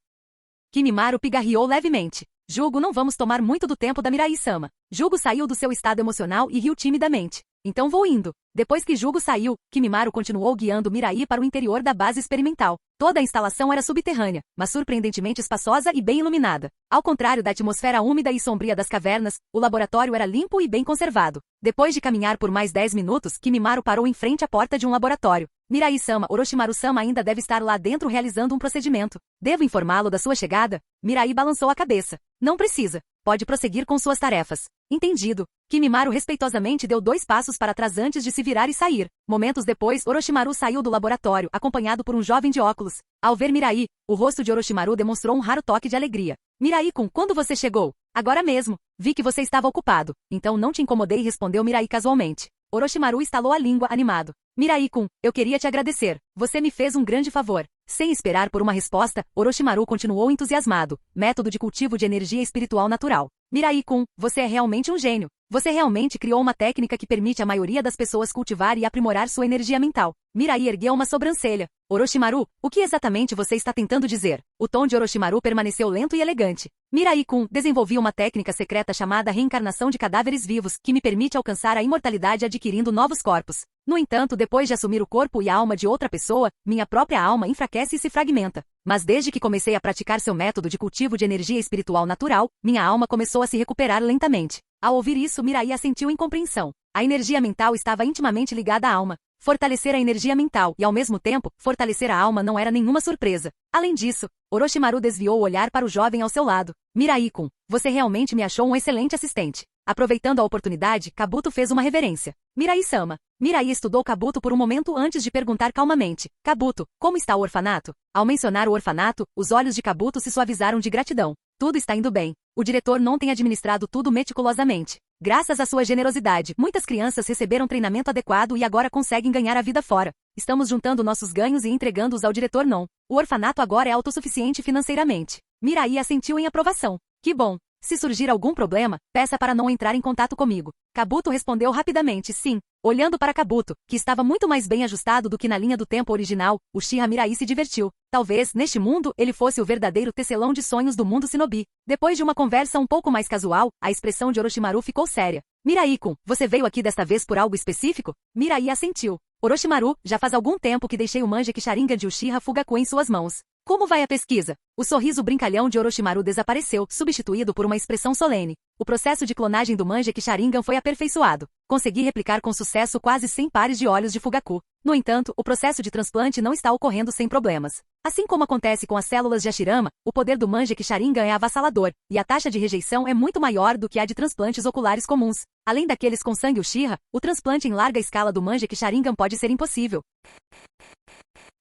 Kimimaru pigarreou levemente. Jugo, não vamos tomar muito do tempo da Mirai-sama. Jugo saiu do seu estado emocional e riu timidamente. Então vou indo. Depois que Jugo saiu, Kimimaro continuou guiando Mirai para o interior da base experimental. Toda a instalação era subterrânea, mas surpreendentemente espaçosa e bem iluminada. Ao contrário da atmosfera úmida e sombria das cavernas, o laboratório era limpo e bem conservado. Depois de caminhar por mais 10 minutos, Kimimaro parou em frente à porta de um laboratório. Mirai-sama, Orochimaru-sama ainda deve estar lá dentro realizando um procedimento. Devo informá-lo da sua chegada? Mirai balançou a cabeça. Não precisa. Pode prosseguir com suas tarefas. Entendido. Kimimaro respeitosamente deu 2 passos para trás antes de se virar e sair. Momentos depois, Orochimaru saiu do laboratório, acompanhado por um jovem de óculos. Ao ver Mirai, o rosto de Orochimaru demonstrou um raro toque de alegria. Mirai-kun, quando você chegou? Agora mesmo. Vi que você estava ocupado. Então não te incomodei, respondeu Mirai casualmente. Orochimaru estalou a língua, animado. Mirai-kun, eu queria te agradecer. Você me fez um grande favor. Sem esperar por uma resposta, Orochimaru continuou entusiasmado. Método de cultivo de energia espiritual natural. Mirai-kun, você é realmente um gênio. Você realmente criou uma técnica que permite à maioria das pessoas cultivar e aprimorar sua energia mental. Mirai ergueu uma sobrancelha. Orochimaru, o que exatamente você está tentando dizer? O tom de Orochimaru permaneceu lento e elegante. Mirai-kun, desenvolvi uma técnica secreta chamada reencarnação de cadáveres vivos, que me permite alcançar a imortalidade adquirindo novos corpos. No entanto, depois de assumir o corpo e a alma de outra pessoa, minha própria alma enfraquece e se fragmenta. Mas desde que comecei a praticar seu método de cultivo de energia espiritual natural, minha alma começou a se recuperar lentamente. Ao ouvir isso, Mirai assentiu em compreensão. A energia mental estava intimamente ligada à alma. Fortalecer a energia mental e, ao mesmo tempo, fortalecer a alma não era nenhuma surpresa. Além disso, Orochimaru desviou o olhar para o jovem ao seu lado. Mirai-kun, você realmente me achou um excelente assistente. Aproveitando a oportunidade, Kabuto fez uma reverência. Mirai-sama. Mirai estudou Kabuto por um momento antes de perguntar calmamente. Kabuto, como está o orfanato? Ao mencionar o orfanato, os olhos de Kabuto se suavizaram de gratidão. Tudo está indo bem. O diretor não tem administrado tudo meticulosamente. Graças à sua generosidade, muitas crianças receberam treinamento adequado e agora conseguem ganhar a vida fora. Estamos juntando nossos ganhos e entregando-os ao diretor não. O orfanato agora é autossuficiente financeiramente. Mirai assentiu em aprovação. Que bom. Se surgir algum problema, peça para não entrar em contato comigo. Kabuto respondeu rapidamente sim. Olhando para Kabuto, que estava muito mais bem ajustado do que na linha do tempo original, Uchiha Mirai se divertiu. Talvez, neste mundo, ele fosse o verdadeiro tecelão de sonhos do mundo shinobi. Depois de uma conversa um pouco mais casual, a expressão de Orochimaru ficou séria. Mirai-kun, você veio aqui desta vez por algo específico? Mirai assentiu. Orochimaru, já faz algum tempo que deixei o Mangekyou Sharingan de Uchiha Fugaku em suas mãos. Como vai a pesquisa? O sorriso brincalhão de Orochimaru desapareceu, substituído por uma expressão solene. O processo de clonagem do Mangekyou Sharingan foi aperfeiçoado. Consegui replicar com sucesso quase 100 pares de olhos de Fugaku. No entanto, o processo de transplante não está ocorrendo sem problemas. Assim como acontece com as células de Hashirama, o poder do Mangekyou Sharingan é avassalador, e a taxa de rejeição é muito maior do que a de transplantes oculares comuns. Além daqueles com sangue Uchiha, o transplante em larga escala do Mangekyou Sharingan pode ser impossível.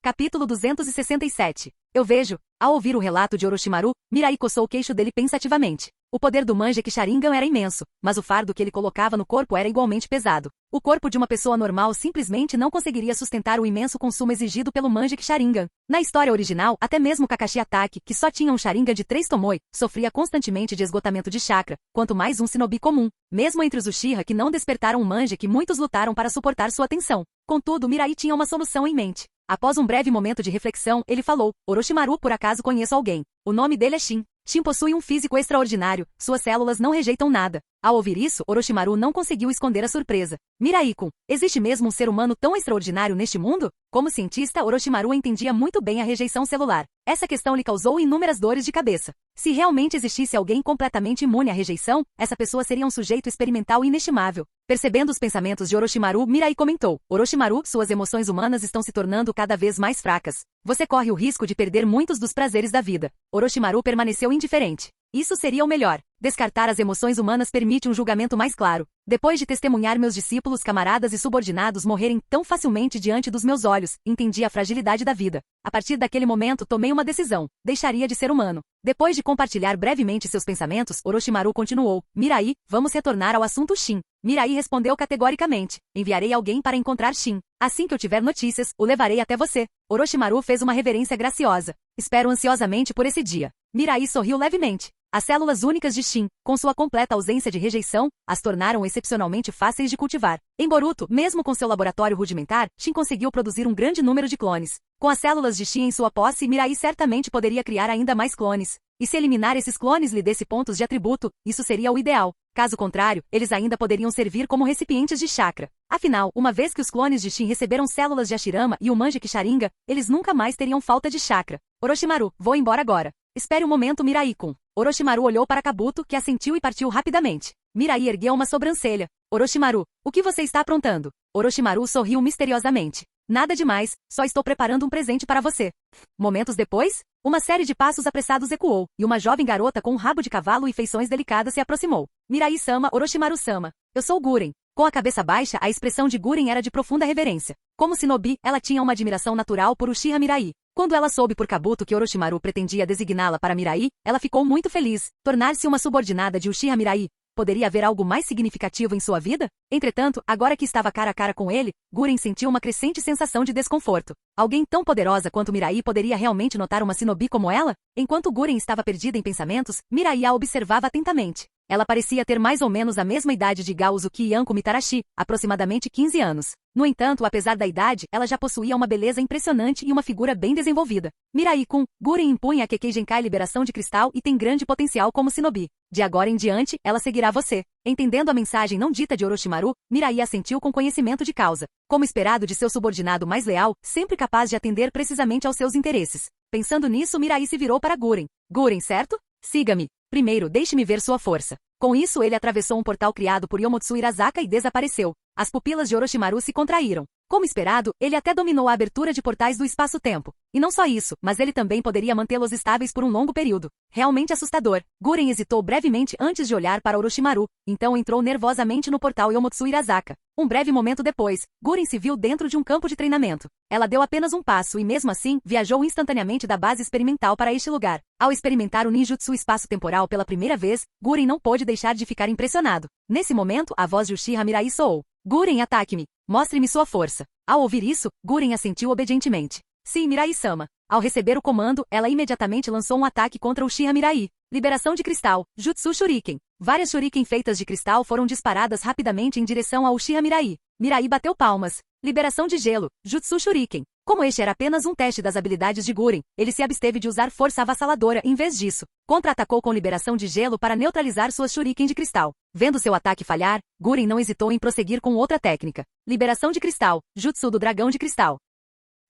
Capítulo 267. Eu vejo. Ao ouvir o relato de Orochimaru, Mirai coçou o queixo dele pensativamente. O poder do Mangekyou Sharingan era imenso, mas o fardo que ele colocava no corpo era igualmente pesado. O corpo de uma pessoa normal simplesmente não conseguiria sustentar o imenso consumo exigido pelo Mangekyou Sharingan. Na história original, até mesmo Kakashi Atake, que só tinha um Sharingan de 3 Tomoe, sofria constantemente de esgotamento de chakra, quanto mais um shinobi comum. Mesmo entre os Uchiha que não despertaram o Mangekyou, muitos lutaram para suportar sua tensão. Contudo, Mirai tinha uma solução em mente. Após um breve momento de reflexão, ele falou, Orochimaru, por acaso conheço alguém. O nome dele é Shin. Shin possui um físico extraordinário, suas células não rejeitam nada. Ao ouvir isso, Orochimaru não conseguiu esconder a surpresa. Mirai-kun, existe mesmo um ser humano tão extraordinário neste mundo? Como cientista, Orochimaru entendia muito bem a rejeição celular. Essa questão lhe causou inúmeras dores de cabeça. Se realmente existisse alguém completamente imune à rejeição, essa pessoa seria um sujeito experimental inestimável. Percebendo os pensamentos de Orochimaru, Mirai comentou, Orochimaru, suas emoções humanas estão se tornando cada vez mais fracas. Você corre o risco de perder muitos dos prazeres da vida. Orochimaru permaneceu indiferente. Isso seria o melhor. Descartar as emoções humanas permite um julgamento mais claro. Depois de testemunhar meus discípulos, camaradas e subordinados morrerem tão facilmente diante dos meus olhos, entendi a fragilidade da vida. A partir daquele momento, tomei uma decisão. Deixaria de ser humano. Depois de compartilhar brevemente seus pensamentos, Orochimaru continuou. Mirai, vamos retornar ao assunto Shin. Mirai respondeu categoricamente. Enviarei alguém para encontrar Shin. Assim que eu tiver notícias, o levarei até você. Orochimaru fez uma reverência graciosa. Espero ansiosamente por esse dia. Mirai sorriu levemente. As células únicas de Shin, com sua completa ausência de rejeição, as tornaram excepcionalmente fáceis de cultivar. Em Boruto, mesmo com seu laboratório rudimentar, Shin conseguiu produzir um grande número de clones. Com as células de Shin em sua posse, Mirai certamente poderia criar ainda mais clones. E se eliminar esses clones lhe desse pontos de atributo, isso seria o ideal. Caso contrário, eles ainda poderiam servir como recipientes de chakra. Afinal, uma vez que os clones de Shin receberam células de Hashirama e o Manji Sharingan, eles nunca mais teriam falta de chakra. Orochimaru, vou embora agora. Espere um momento, Mirai-kun. Orochimaru olhou para Kabuto, que assentiu e partiu rapidamente. Mirai ergueu uma sobrancelha. Orochimaru, o que você está aprontando? Orochimaru sorriu misteriosamente. Nada demais, só estou preparando um presente para você. Momentos depois, uma série de passos apressados ecoou, e uma jovem garota com um rabo de cavalo e feições delicadas se aproximou. Mirai-sama, Orochimaru-sama. Eu sou Guren. Com a cabeça baixa, a expressão de Guren era de profunda reverência. Como shinobi, ela tinha uma admiração natural por Uchiha Mirai. Quando ela soube por Kabuto que Orochimaru pretendia designá-la para Mirai, ela ficou muito feliz. Tornar-se uma subordinada de Uchiha Mirai. Poderia haver algo mais significativo em sua vida? Entretanto, agora que estava cara a cara com ele, Guren sentiu uma crescente sensação de desconforto. Alguém tão poderosa quanto Mirai poderia realmente notar uma shinobi como ela? Enquanto Guren estava perdida em pensamentos, Mirai a observava atentamente. Ela parecia ter mais ou menos a mesma idade de Gao Uzuki e Anko Mitarashi, aproximadamente 15 anos. No entanto, apesar da idade, ela já possuía uma beleza impressionante e uma figura bem desenvolvida. Mirai-kun, Guren impunha a Kekkei Genkai Liberação de Cristal e tem grande potencial como shinobi. De agora em diante, ela seguirá você. Entendendo a mensagem não dita de Orochimaru, Mirai assentiu com conhecimento de causa. Como esperado de seu subordinado mais leal, sempre capaz de atender precisamente aos seus interesses. Pensando nisso, Mirai se virou para Guren. Guren, certo? Siga-me. Primeiro, deixe-me ver sua força. Com isso, ele atravessou um portal criado por Yomotsu Irazaka e desapareceu. As pupilas de Orochimaru se contraíram. Como esperado, ele até dominou a abertura de portais do espaço-tempo. E não só isso, mas ele também poderia mantê-los estáveis por um longo período. Realmente assustador. Guren hesitou brevemente antes de olhar para Orochimaru, então entrou nervosamente no portal Yomotsu Irazaka. Um breve momento depois, Guren se viu dentro de um campo de treinamento. Ela deu apenas um passo e mesmo assim, viajou instantaneamente da base experimental para este lugar. Ao experimentar o ninjutsu espaço-temporal pela primeira vez, Guren não pôde deixar de ficar impressionado. Nesse momento, a voz de Uchiha Mirai soou. Guren, ataque-me. Mostre-me sua força. Ao ouvir isso, Guren assentiu obedientemente. Sim, Mirai-sama. Ao receber o comando, ela imediatamente lançou um ataque contra Uchiha Mirai. Liberação de cristal, Jutsu Shuriken. Várias shuriken feitas de cristal foram disparadas rapidamente em direção a Uchiha Mirai. Mirai bateu palmas. Liberação de gelo, Jutsu Shuriken. Como este era apenas um teste das habilidades de Guren, ele se absteve de usar força avassaladora em vez disso. Contra-atacou com liberação de gelo para neutralizar suas shuriken de cristal. Vendo seu ataque falhar, Guren não hesitou em prosseguir com outra técnica. Liberação de cristal, Jutsu do dragão de cristal.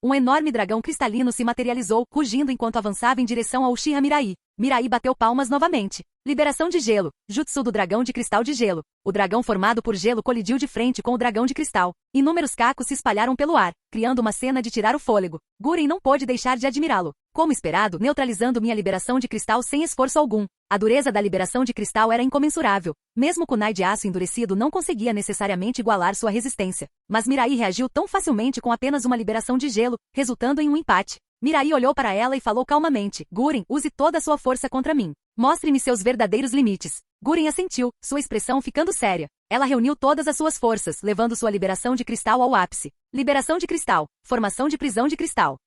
Um enorme dragão cristalino se materializou, rugindo enquanto avançava em direção a Uchiha Mirai. Mirai bateu palmas novamente. Liberação de gelo, Jutsu do dragão de cristal de gelo. O dragão formado por gelo colidiu de frente com o dragão de cristal. Inúmeros cacos se espalharam pelo ar, criando uma cena de tirar o fôlego. Guren não pôde deixar de admirá-lo. Como esperado, neutralizando minha liberação de cristal sem esforço algum. A dureza da liberação de cristal era incomensurável. Mesmo kunai de aço endurecido não conseguia necessariamente igualar sua resistência. Mas Mirai reagiu tão facilmente com apenas uma liberação de gelo, resultando em um empate. Mirai olhou para ela e falou calmamente. Guren, use toda a sua força contra mim. Mostre-me seus verdadeiros limites. Guren assentiu, sua expressão ficando séria. Ela reuniu todas as suas forças, levando sua liberação de cristal ao ápice. Liberação de cristal. Formação de prisão de cristal.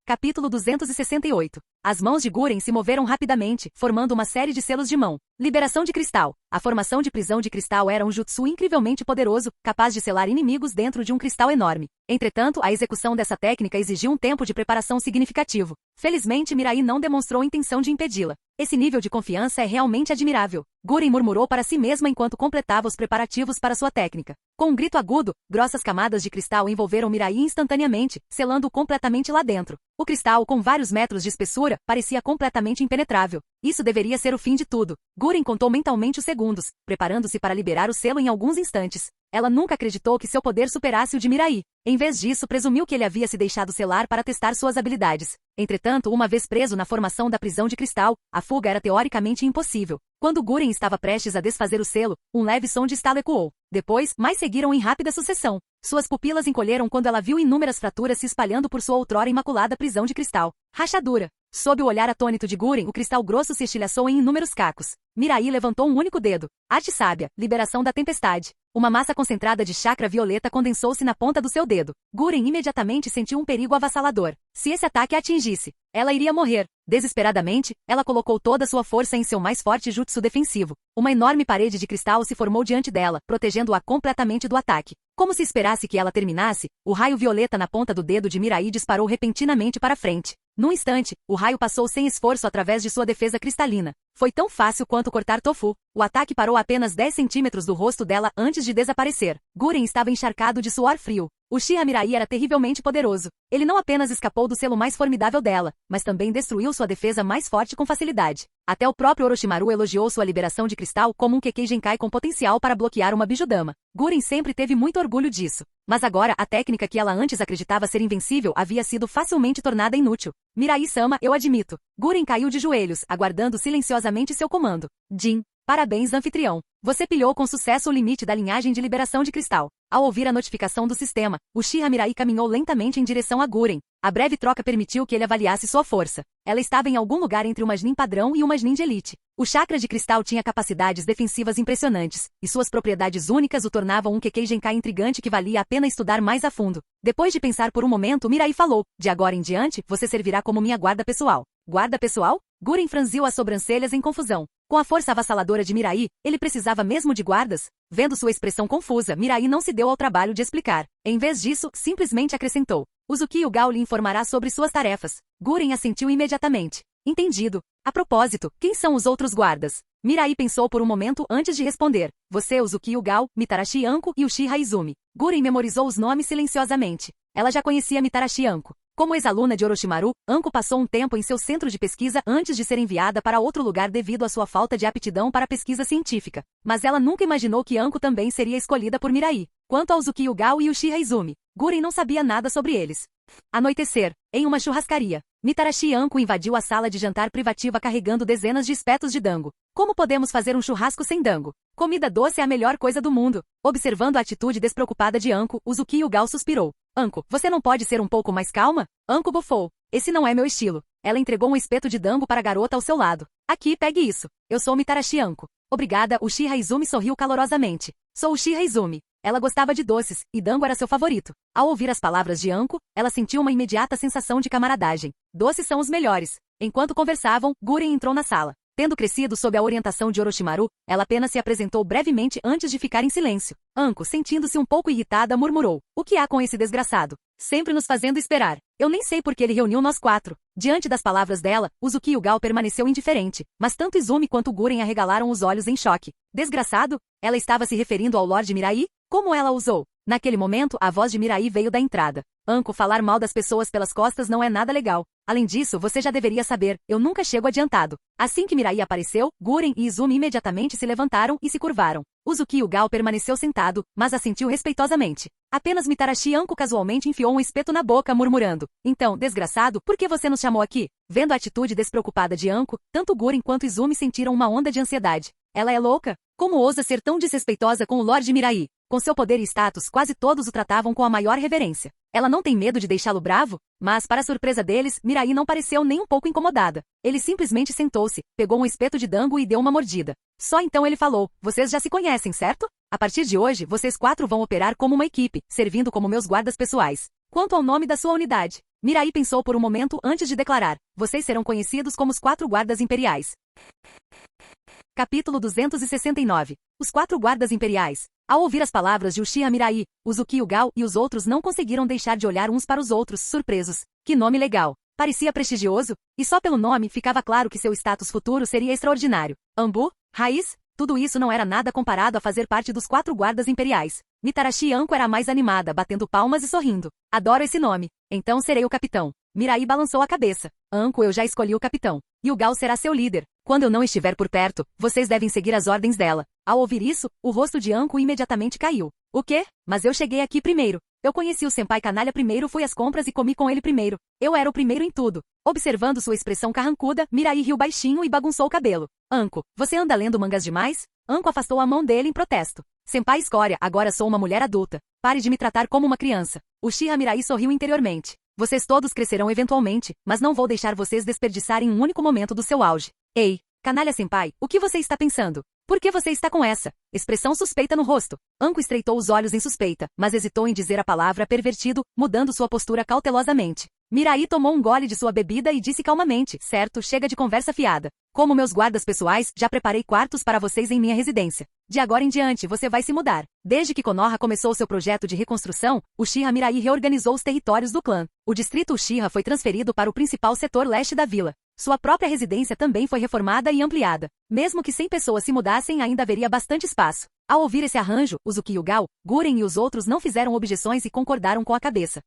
Capítulo 268. As mãos de Guren se moveram rapidamente, formando uma série de selos de mão. Liberação de cristal. A formação de prisão de cristal era um jutsu incrivelmente poderoso, capaz de selar inimigos dentro de um cristal enorme. Entretanto, a execução dessa técnica exigiu um tempo de preparação significativo. Felizmente, Mirai não demonstrou intenção de impedi-la. Esse nível de confiança é realmente admirável. Guren murmurou para si mesma enquanto completava os preparativos para sua técnica. Com um grito agudo, grossas camadas de cristal envolveram Mirai instantaneamente, selando-o completamente lá dentro. O cristal, com vários metros de espessura, parecia completamente impenetrável. Isso deveria ser o fim de tudo. Guren contou mentalmente os segundos, preparando-se para liberar o selo em alguns instantes. Ela nunca acreditou que seu poder superasse o de Mirai. Em vez disso, presumiu que ele havia se deixado selar para testar suas habilidades. Entretanto, uma vez preso na formação da prisão de cristal, a fuga era teoricamente impossível. Quando Guren estava prestes a desfazer o selo, um leve som de estalo ecoou. Depois, mais seguiram em rápida sucessão. Suas pupilas encolheram quando ela viu inúmeras fraturas se espalhando por sua outrora imaculada prisão de cristal. Rachadura. Sob o olhar atônito de Guren, o cristal grosso se estilhaçou em inúmeros cacos. Mirai levantou um único dedo. Arte sábia, liberação da tempestade. Uma massa concentrada de chakra violeta condensou-se na ponta do seu dedo. Guren imediatamente sentiu um perigo avassalador. Se esse ataque a atingisse, ela iria morrer. Desesperadamente, ela colocou toda sua força em seu mais forte jutsu defensivo. Uma enorme parede de cristal se formou diante dela, protegendo-a completamente do ataque. Como se esperasse que ela terminasse, o raio violeta na ponta do dedo de Mirai disparou repentinamente para frente. Num instante, o raio passou sem esforço através de sua defesa cristalina. Foi tão fácil quanto cortar tofu. O ataque parou a apenas 10 centímetros do rosto dela antes de desaparecer. Guren estava encharcado de suor frio. O Uchiha Mirai era terrivelmente poderoso. Ele não apenas escapou do selo mais formidável dela, mas também destruiu sua defesa mais forte com facilidade. Até o próprio Orochimaru elogiou sua liberação de cristal como um Kekkei Genkai com potencial para bloquear uma Bijudama. Guren sempre teve muito orgulho disso. Mas agora a técnica que ela antes acreditava ser invencível havia sido facilmente tornada inútil. Mirai-sama, eu admito. Guren caiu de joelhos, aguardando silenciosamente seu comando. Jin. Parabéns, anfitrião. Você pilhou com sucesso o limite da linhagem de liberação de cristal. Ao ouvir a notificação do sistema, o Uchiha Mirai caminhou lentamente em direção a Guren. A breve troca permitiu que ele avaliasse sua força. Ela estava em algum lugar entre uma Chunin padrão e uma Chunin de elite. O chakra de cristal tinha capacidades defensivas impressionantes, e suas propriedades únicas o tornavam um Kekkei Genkai intrigante que valia a pena estudar mais a fundo. Depois de pensar por um momento, Mirai falou: de agora em diante, você servirá como minha guarda pessoal. Guarda pessoal? Guren franziu as sobrancelhas em confusão. Com a força avassaladora de Mirai, ele precisava mesmo de guardas? Vendo sua expressão confusa, Mirai não se deu ao trabalho de explicar. Em vez disso, simplesmente acrescentou: Uzuki Gao lhe informará sobre suas tarefas. Guren assentiu imediatamente. Entendido. A propósito, quem são os outros guardas? Mirai pensou por um momento antes de responder. Você, Uzuki Gao, Mitarashi Anko e Uchiha Izumi. Guren memorizou os nomes silenciosamente. Ela já conhecia Mitarashi Anko. Como ex-aluna de Orochimaru, Anko passou um tempo em seu centro de pesquisa antes de ser enviada para outro lugar devido à sua falta de aptidão para pesquisa científica. Mas ela nunca imaginou que Anko também seria escolhida por Mirai. Quanto a Uzuki Gao e Uchiha Izumi, Guren não sabia nada sobre eles. Anoitecer. Em uma churrascaria, Mitarashi Anko invadiu a sala de jantar privativa carregando dezenas de espetos de dango. Como podemos fazer um churrasco sem dango? Comida doce é a melhor coisa do mundo. Observando a atitude despreocupada de Anko, Uzuki Gao suspirou. Anko, você não pode ser um pouco mais calma? Anko bufou. Esse não é meu estilo. Ela entregou um espeto de dango para a garota ao seu lado. Aqui, pegue isso. Eu sou Mitarashi Anko. Obrigada, Uchiha Izumi sorriu calorosamente. Sou Uchiha Izumi. Ela gostava de doces, e dango era seu favorito. Ao ouvir as palavras de Anko, ela sentiu uma imediata sensação de camaradagem. Doces são os melhores. Enquanto conversavam, Guren entrou na sala. Tendo crescido sob a orientação de Orochimaru, ela apenas se apresentou brevemente antes de ficar em silêncio. Anko, sentindo-se um pouco irritada, murmurou. O que há com esse desgraçado? Sempre nos fazendo esperar. Eu nem sei por que ele reuniu nós quatro. Diante das palavras dela, Uzuki Gao permaneceu indiferente, mas tanto Izumi quanto Guren arregalaram os olhos em choque. Desgraçado? Ela estava se referindo ao Lorde Mirai? Como ela usou? Naquele momento, a voz de Mirai veio da entrada. Anko, falar mal das pessoas pelas costas não é nada legal. Além disso, você já deveria saber, eu nunca chego adiantado. Assim que Mirai apareceu, Guren e Izumi imediatamente se levantaram e se curvaram. Uzuki Gao permaneceu sentado, mas assentiu respeitosamente. Apenas Mitarashi Anko casualmente enfiou um espeto na boca, murmurando. Então, desgraçado, por que você nos chamou aqui? Vendo a atitude despreocupada de Anko, tanto Guren quanto Izumi sentiram uma onda de ansiedade. Ela é louca? Como ousa ser tão desrespeitosa com o Lorde Mirai? Com seu poder e status, quase todos o tratavam com a maior reverência. Ela não tem medo de deixá-lo bravo? Mas, para surpresa deles, Mirai não pareceu nem um pouco incomodada. Ele simplesmente sentou-se, pegou um espeto de dango e deu uma mordida. Só então ele falou, vocês já se conhecem, certo? A partir de hoje, vocês quatro vão operar como uma equipe, servindo como meus guardas pessoais. Quanto ao nome da sua unidade, Mirai pensou por um momento antes de declarar, vocês serão conhecidos como os 4 guardas imperiais. Capítulo 269. Os 4 guardas imperiais. Ao ouvir as palavras de Uchiha Mirai, Uzuki Gao e os outros não conseguiram deixar de olhar uns para os outros, surpresos. Que nome legal! Parecia prestigioso, e só pelo nome ficava claro que seu status futuro seria extraordinário. Ambu? Raiz? Tudo isso não era nada comparado a fazer parte dos 4 guardas imperiais. Mitarashi Anko era a mais animada, batendo palmas e sorrindo. Adoro esse nome. Então serei o capitão. Mirai balançou a cabeça. Anko, eu já escolhi o capitão. E o Gao será seu líder. Quando eu não estiver por perto, vocês devem seguir as ordens dela. Ao ouvir isso, o rosto de Anko imediatamente caiu. O quê? Mas eu cheguei aqui primeiro. Eu conheci o senpai canalha primeiro, fui às compras e comi com ele primeiro. Eu era o primeiro em tudo. Observando sua expressão carrancuda, Mirai riu baixinho e bagunçou o cabelo. Anko, você anda lendo mangas demais? Anko afastou a mão dele em protesto. Senpai escória, agora sou uma mulher adulta. Pare de me tratar como uma criança. Uchiha Mirai sorriu interiormente. Vocês todos crescerão eventualmente, mas não vou deixar vocês desperdiçarem um único momento do seu auge. Ei, canalha senpai, o que você está pensando? Por que você está com essa expressão suspeita no rosto? Anko estreitou os olhos em suspeita, mas hesitou em dizer a palavra pervertido, mudando sua postura cautelosamente. Mirai tomou um gole de sua bebida e disse calmamente, certo, chega de conversa fiada. Como meus guardas pessoais, já preparei quartos para vocês em minha residência. De agora em diante, você vai se mudar. Desde que Konoha começou seu projeto de reconstrução, Uchiha Mirai reorganizou os territórios do clã. O distrito Uchiha foi transferido para o principal setor leste da vila. Sua própria residência também foi reformada e ampliada. Mesmo que 100 pessoas se mudassem, ainda haveria bastante espaço. Ao ouvir esse arranjo, Uzuki Yugao, Guren e os outros não fizeram objeções e concordaram com a cabeça.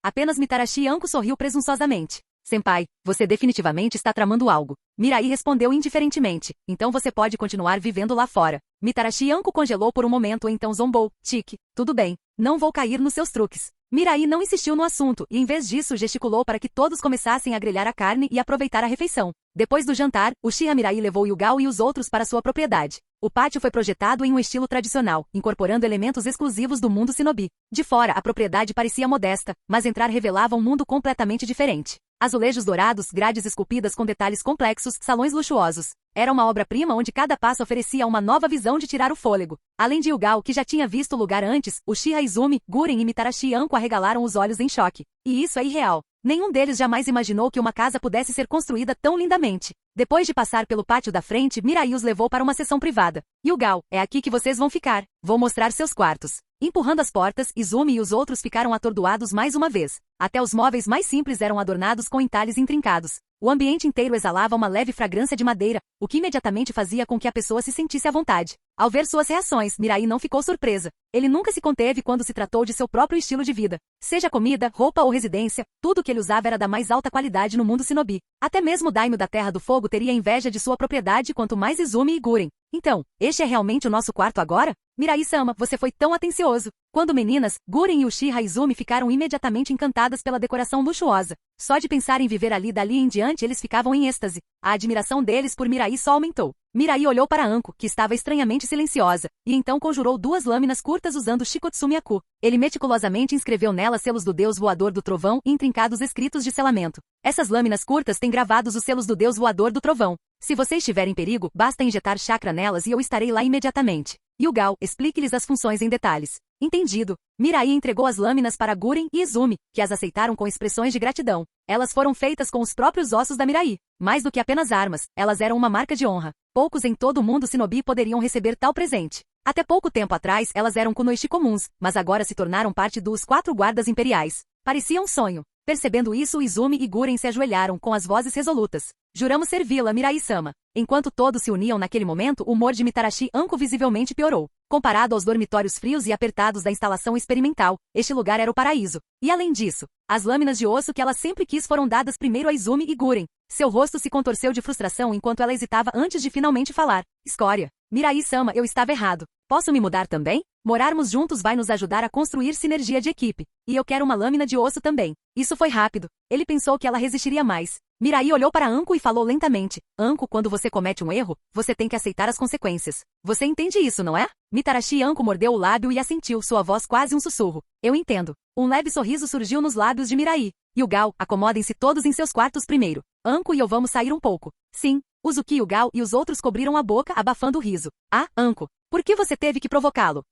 Apenas Mitarashi Anko sorriu presunçosamente. Senpai, você definitivamente está tramando algo. Mirai respondeu indiferentemente. Então você pode continuar vivendo lá fora. Mitarashi Anko congelou por um momento, então zombou. Tique, tudo bem. Não vou cair nos seus truques. Mirai não insistiu no assunto e em vez disso gesticulou para que todos começassem a grelhar a carne e aproveitar a refeição. Depois do jantar, Uchiha Mirai levou Yugao e os outros para sua propriedade. O pátio foi projetado em um estilo tradicional, incorporando elementos exclusivos do mundo shinobi. De fora, a propriedade parecia modesta, mas entrar revelava um mundo completamente diferente. Azulejos dourados, grades esculpidas com detalhes complexos, salões luxuosos. Era uma obra-prima onde cada passo oferecia uma nova visão de tirar o fôlego. Além de Yugao, que já tinha visto o lugar antes, Uchiha Izumi, Guren e Mitarashi Anko arregalaram os olhos em choque. E isso é irreal. Nenhum deles jamais imaginou que uma casa pudesse ser construída tão lindamente. Depois de passar pelo pátio da frente, Mirai os levou para uma sessão privada. Yugao, é aqui que vocês vão ficar. Vou mostrar seus quartos. Empurrando as portas, Izumi e os outros ficaram atordoados mais uma vez. Até os móveis mais simples eram adornados com entalhes intrincados. O ambiente inteiro exalava uma leve fragrância de madeira, o que imediatamente fazia com que a pessoa se sentisse à vontade. Ao ver suas reações, Mirai não ficou surpresa. Ele nunca se conteve quando se tratou de seu próprio estilo de vida. Seja comida, roupa ou residência, tudo que ele usava era da mais alta qualidade no mundo shinobi. Até mesmo o daimyo da Terra do Fogo teria inveja de sua propriedade quanto mais Izumi e Guren. Então, este é realmente o nosso quarto agora? Mirai-sama, você foi tão atencioso. Quando meninas, Guren e Uchiha Izumi ficaram imediatamente encantadas pela decoração luxuosa. Só de pensar em viver ali dali em diante eles ficavam em êxtase. A admiração deles por Mirai só aumentou. Mirai olhou para Anko, que estava estranhamente silenciosa, e então conjurou 2 lâminas curtas usando Shikotsumiaku. Ele meticulosamente inscreveu nelas selos do deus voador do trovão e intrincados escritos de selamento. Essas lâminas curtas têm gravados os selos do deus voador do trovão. Se você estiver em perigo, basta injetar chakra nelas e eu estarei lá imediatamente. Yugao, explique-lhes as funções em detalhes. Entendido. Mirai entregou as lâminas para Guren e Izumi, que as aceitaram com expressões de gratidão. Elas foram feitas com os próprios ossos da Mirai. Mais do que apenas armas, elas eram uma marca de honra. Poucos em todo o mundo shinobi poderiam receber tal presente. Até pouco tempo atrás, elas eram kunoichi comuns, mas agora se tornaram parte dos 4 guardas imperiais. Parecia um sonho. Percebendo isso, Izumi e Guren se ajoelharam com as vozes resolutas. Juramos servi-la, Mirai-sama. Enquanto todos se uniam naquele momento, o humor de Mitarashi Anko visivelmente piorou. Comparado aos dormitórios frios e apertados da instalação experimental, este lugar era o paraíso. E além disso, as lâminas de osso que ela sempre quis foram dadas primeiro a Izumi e Guren. Seu rosto se contorceu de frustração enquanto ela hesitava antes de finalmente falar. Escória. Mirai-sama, eu estava errado. Posso me mudar também? Morarmos juntos vai nos ajudar a construir sinergia de equipe. E eu quero uma lâmina de osso também. Isso foi rápido. Ele pensou que ela resistiria mais. Mirai olhou para Anko e falou lentamente. Anko, quando você comete um erro, você tem que aceitar as consequências. Você entende isso, não é? Mitarashi Anko mordeu o lábio e assentiu, sua voz quase um sussurro. Eu entendo. Um leve sorriso surgiu nos lábios de Mirai. Yugao, acomodem-se todos em seus quartos primeiro. Anko e eu vamos sair um pouco. Sim. Uzuki Yugao e os outros cobriram a boca, abafando o riso. Ah, Anko. Por que você teve que provocá-lo?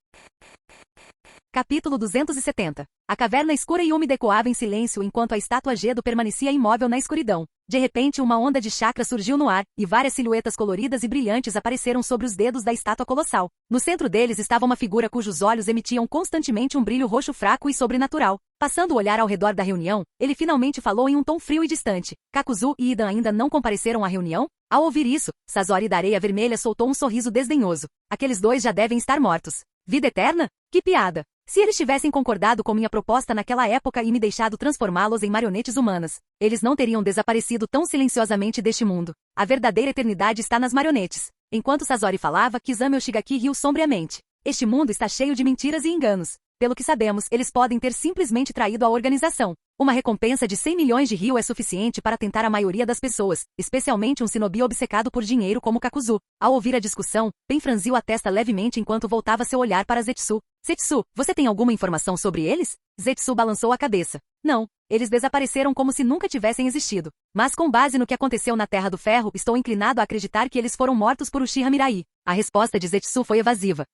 Capítulo 270. A caverna escura e úmida ecoava em silêncio enquanto a estátua Gedo permanecia imóvel na escuridão. De repente uma onda de chakra surgiu no ar, e várias silhuetas coloridas e brilhantes apareceram sobre os dedos da estátua colossal. No centro deles estava uma figura cujos olhos emitiam constantemente um brilho roxo fraco e sobrenatural. Passando o olhar ao redor da reunião, ele finalmente falou em um tom frio e distante. Kakuzu e Idan ainda não compareceram à reunião? Ao ouvir isso, Sazori da Areia Vermelha soltou um sorriso desdenhoso. Aqueles dois já devem estar mortos. Vida eterna? Que piada! Se eles tivessem concordado com minha proposta naquela época e me deixado transformá-los em marionetes humanas, eles não teriam desaparecido tão silenciosamente deste mundo. A verdadeira eternidade está nas marionetes. Enquanto Sazori falava, Kisame Oshigaki riu sombriamente. Este mundo está cheio de mentiras e enganos. Pelo que sabemos, eles podem ter simplesmente traído a organização. Uma recompensa de 100 milhões de ryu é suficiente para tentar a maioria das pessoas, especialmente um shinobi obcecado por dinheiro como Kakuzu. Ao ouvir a discussão, Pen franziu a testa levemente enquanto voltava seu olhar para Zetsu. Zetsu, você tem alguma informação sobre eles? Zetsu balançou a cabeça. Não, eles desapareceram como se nunca tivessem existido. Mas com base no que aconteceu na Terra do Ferro, estou inclinado a acreditar que eles foram mortos por Uchiha Mirai. A resposta de Zetsu foi evasiva.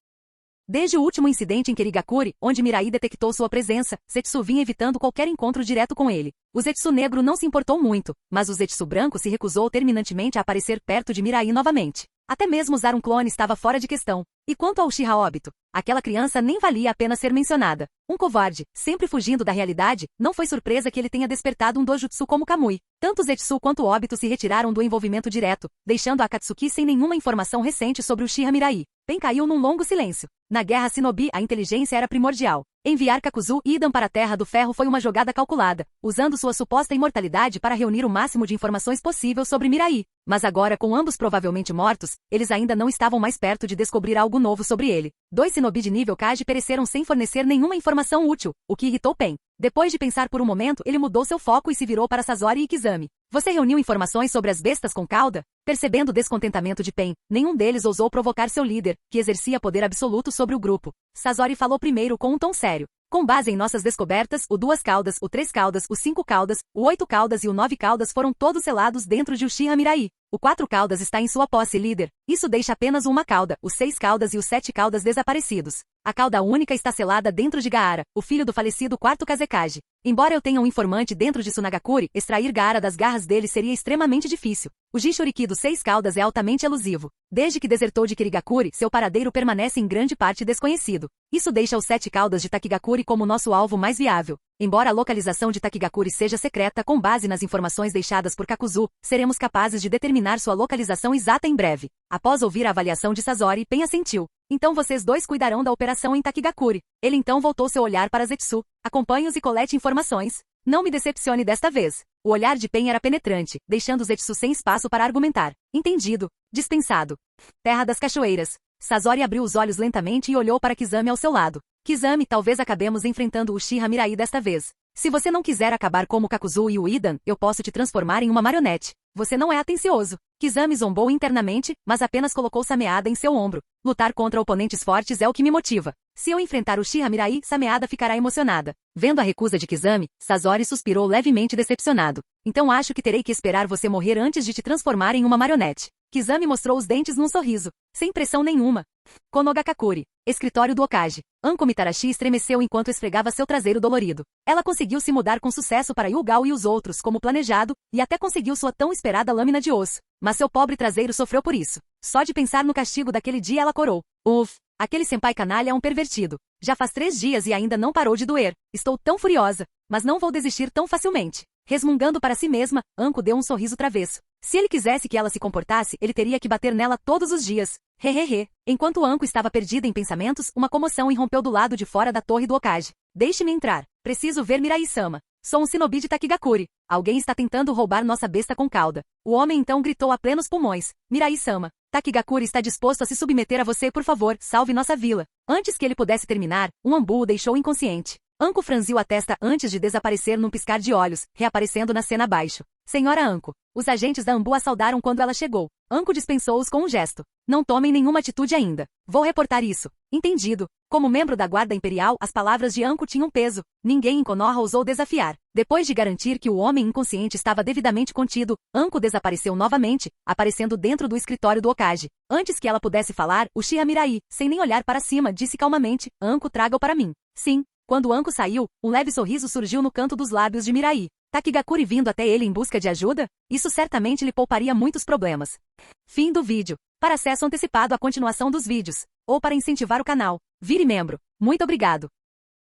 Desde o último incidente em Kirigakuri, onde Mirai detectou sua presença, Zetsu vinha evitando qualquer encontro direto com ele. O Zetsu negro não se importou muito, mas o Zetsu branco se recusou terminantemente a aparecer perto de Mirai novamente. Até mesmo usar um clone estava fora de questão. E quanto ao Uchiha Obito? Aquela criança nem valia a pena ser mencionada. Um covarde, sempre fugindo da realidade, não foi surpresa que ele tenha despertado um dojutsu como Kamui. Tanto Zetsu quanto Obito se retiraram do envolvimento direto, deixando a Akatsuki sem nenhuma informação recente sobre Uchiha Mirai. Pen caiu num longo silêncio. Na guerra Shinobi, a inteligência era primordial. Enviar Kakuzu e Idan para a Terra do Ferro foi uma jogada calculada, usando sua suposta imortalidade para reunir o máximo de informações possível sobre Mirai. Mas agora, com ambos provavelmente mortos, eles ainda não estavam mais perto de descobrir algo novo sobre ele. 2 Shinobi de nível Kage pereceram sem fornecer nenhuma informação útil, o que irritou Pen. Depois de pensar por um momento, ele mudou seu foco e se virou para Sasori e Kizami. Você reuniu informações sobre as bestas com cauda? Percebendo o descontentamento de Pen, nenhum deles ousou provocar seu líder, que exercia poder absoluto sobre o grupo. Sasori falou primeiro com um tom sério. Com base em nossas descobertas, o 2 caudas, o 3 caudas, o 5 caudas, o 8 caudas e o 9 caudas foram todos selados dentro de Uchiha Mirai. O 4 caudas está em sua posse, líder. Isso deixa apenas uma cauda, os 6 caudas e os 7 caudas desaparecidos. A cauda única está selada dentro de Gaara, o filho do falecido 4º Kazekage. Embora eu tenha um informante dentro de Tsunagakuri, extrair Gaara das garras dele seria extremamente difícil. O Jinchuriki dos 6 caudas é altamente elusivo. Desde que desertou de Kirigakuri, seu paradeiro permanece em grande parte desconhecido. Isso deixa os 7 caudas de Takigakuri como nosso alvo mais viável. Embora a localização de Takigakuri seja secreta com base nas informações deixadas por Kakuzu, seremos capazes de determinar sua localização exata em breve. Após ouvir a avaliação de Sasori, Pen assentiu. Então vocês dois cuidarão da operação em Takigakuri. Ele então voltou seu olhar para Zetsu. Acompanhe-os e colete informações. Não me decepcione desta vez. O olhar de Pen era penetrante, deixando Zetsu sem espaço para argumentar. Entendido. Dispensado. Terra das Cachoeiras. Sasori abriu os olhos lentamente e olhou para Kizami ao seu lado. Kizami, talvez acabemos enfrentando o Uchiha Mirai desta vez. Se você não quiser acabar como Kakuzu e o Idan, eu posso te transformar em uma marionete. Você não é atencioso. Kizami zombou internamente, mas apenas colocou Sameada em seu ombro. Lutar contra oponentes fortes é o que me motiva. Se eu enfrentar o Uchiha Mirai, Sameada ficará emocionada. Vendo a recusa de Kizami, Sasori suspirou levemente decepcionado. Então acho que terei que esperar você morrer antes de te transformar em uma marionete. Kizami mostrou os dentes num sorriso. Sem pressão nenhuma. Konogakakuri. Escritório do Okage. Anko Mitarashi estremeceu enquanto esfregava seu traseiro dolorido. Ela conseguiu se mudar com sucesso para Yugao e os outros, como planejado, e até conseguiu sua tão esperada lâmina de osso. Mas seu pobre traseiro sofreu por isso. Só de pensar no castigo daquele dia ela corou. Aquele senpai canalha é um pervertido. Já faz 3 dias e ainda não parou de doer. Estou tão furiosa. Mas não vou desistir tão facilmente. Resmungando para si mesma, Anko deu um sorriso travesso. Se ele quisesse que ela se comportasse, ele teria que bater nela todos os dias. Hehehe. Enquanto Anko estava perdida em pensamentos, uma comoção irrompeu do lado de fora da torre do Okage. Deixe-me entrar. Preciso ver Mirai-sama. Sou um shinobi de Takigakuri. Alguém está tentando roubar nossa besta com cauda. O homem então gritou a plenos pulmões. Mirai-sama. Takigakuri está disposto a se submeter a você, por favor, salve nossa vila. Antes que ele pudesse terminar, um ambu o deixou inconsciente. Anko franziu a testa antes de desaparecer num piscar de olhos, reaparecendo na cena abaixo. Senhora Anko. Os agentes da Ambu a saudaram quando ela chegou. Anko dispensou-os com um gesto. Não tomem nenhuma atitude ainda. Vou reportar isso. Entendido. Como membro da Guarda Imperial, as palavras de Anko tinham peso. Ninguém em Konoha ousou desafiar. Depois de garantir que o homem inconsciente estava devidamente contido, Anko desapareceu novamente, aparecendo dentro do escritório do Okage. Antes que ela pudesse falar, Uchiha Mirai, sem nem olhar para cima, disse calmamente, Anko, traga-o para mim. Sim. Quando Anko saiu, um leve sorriso surgiu no canto dos lábios de Mirai. Takigakuri vindo até ele em busca de ajuda? Isso certamente lhe pouparia muitos problemas. Fim do vídeo. Para acesso antecipado à continuação dos vídeos, ou para incentivar o canal, vire membro. Muito obrigado.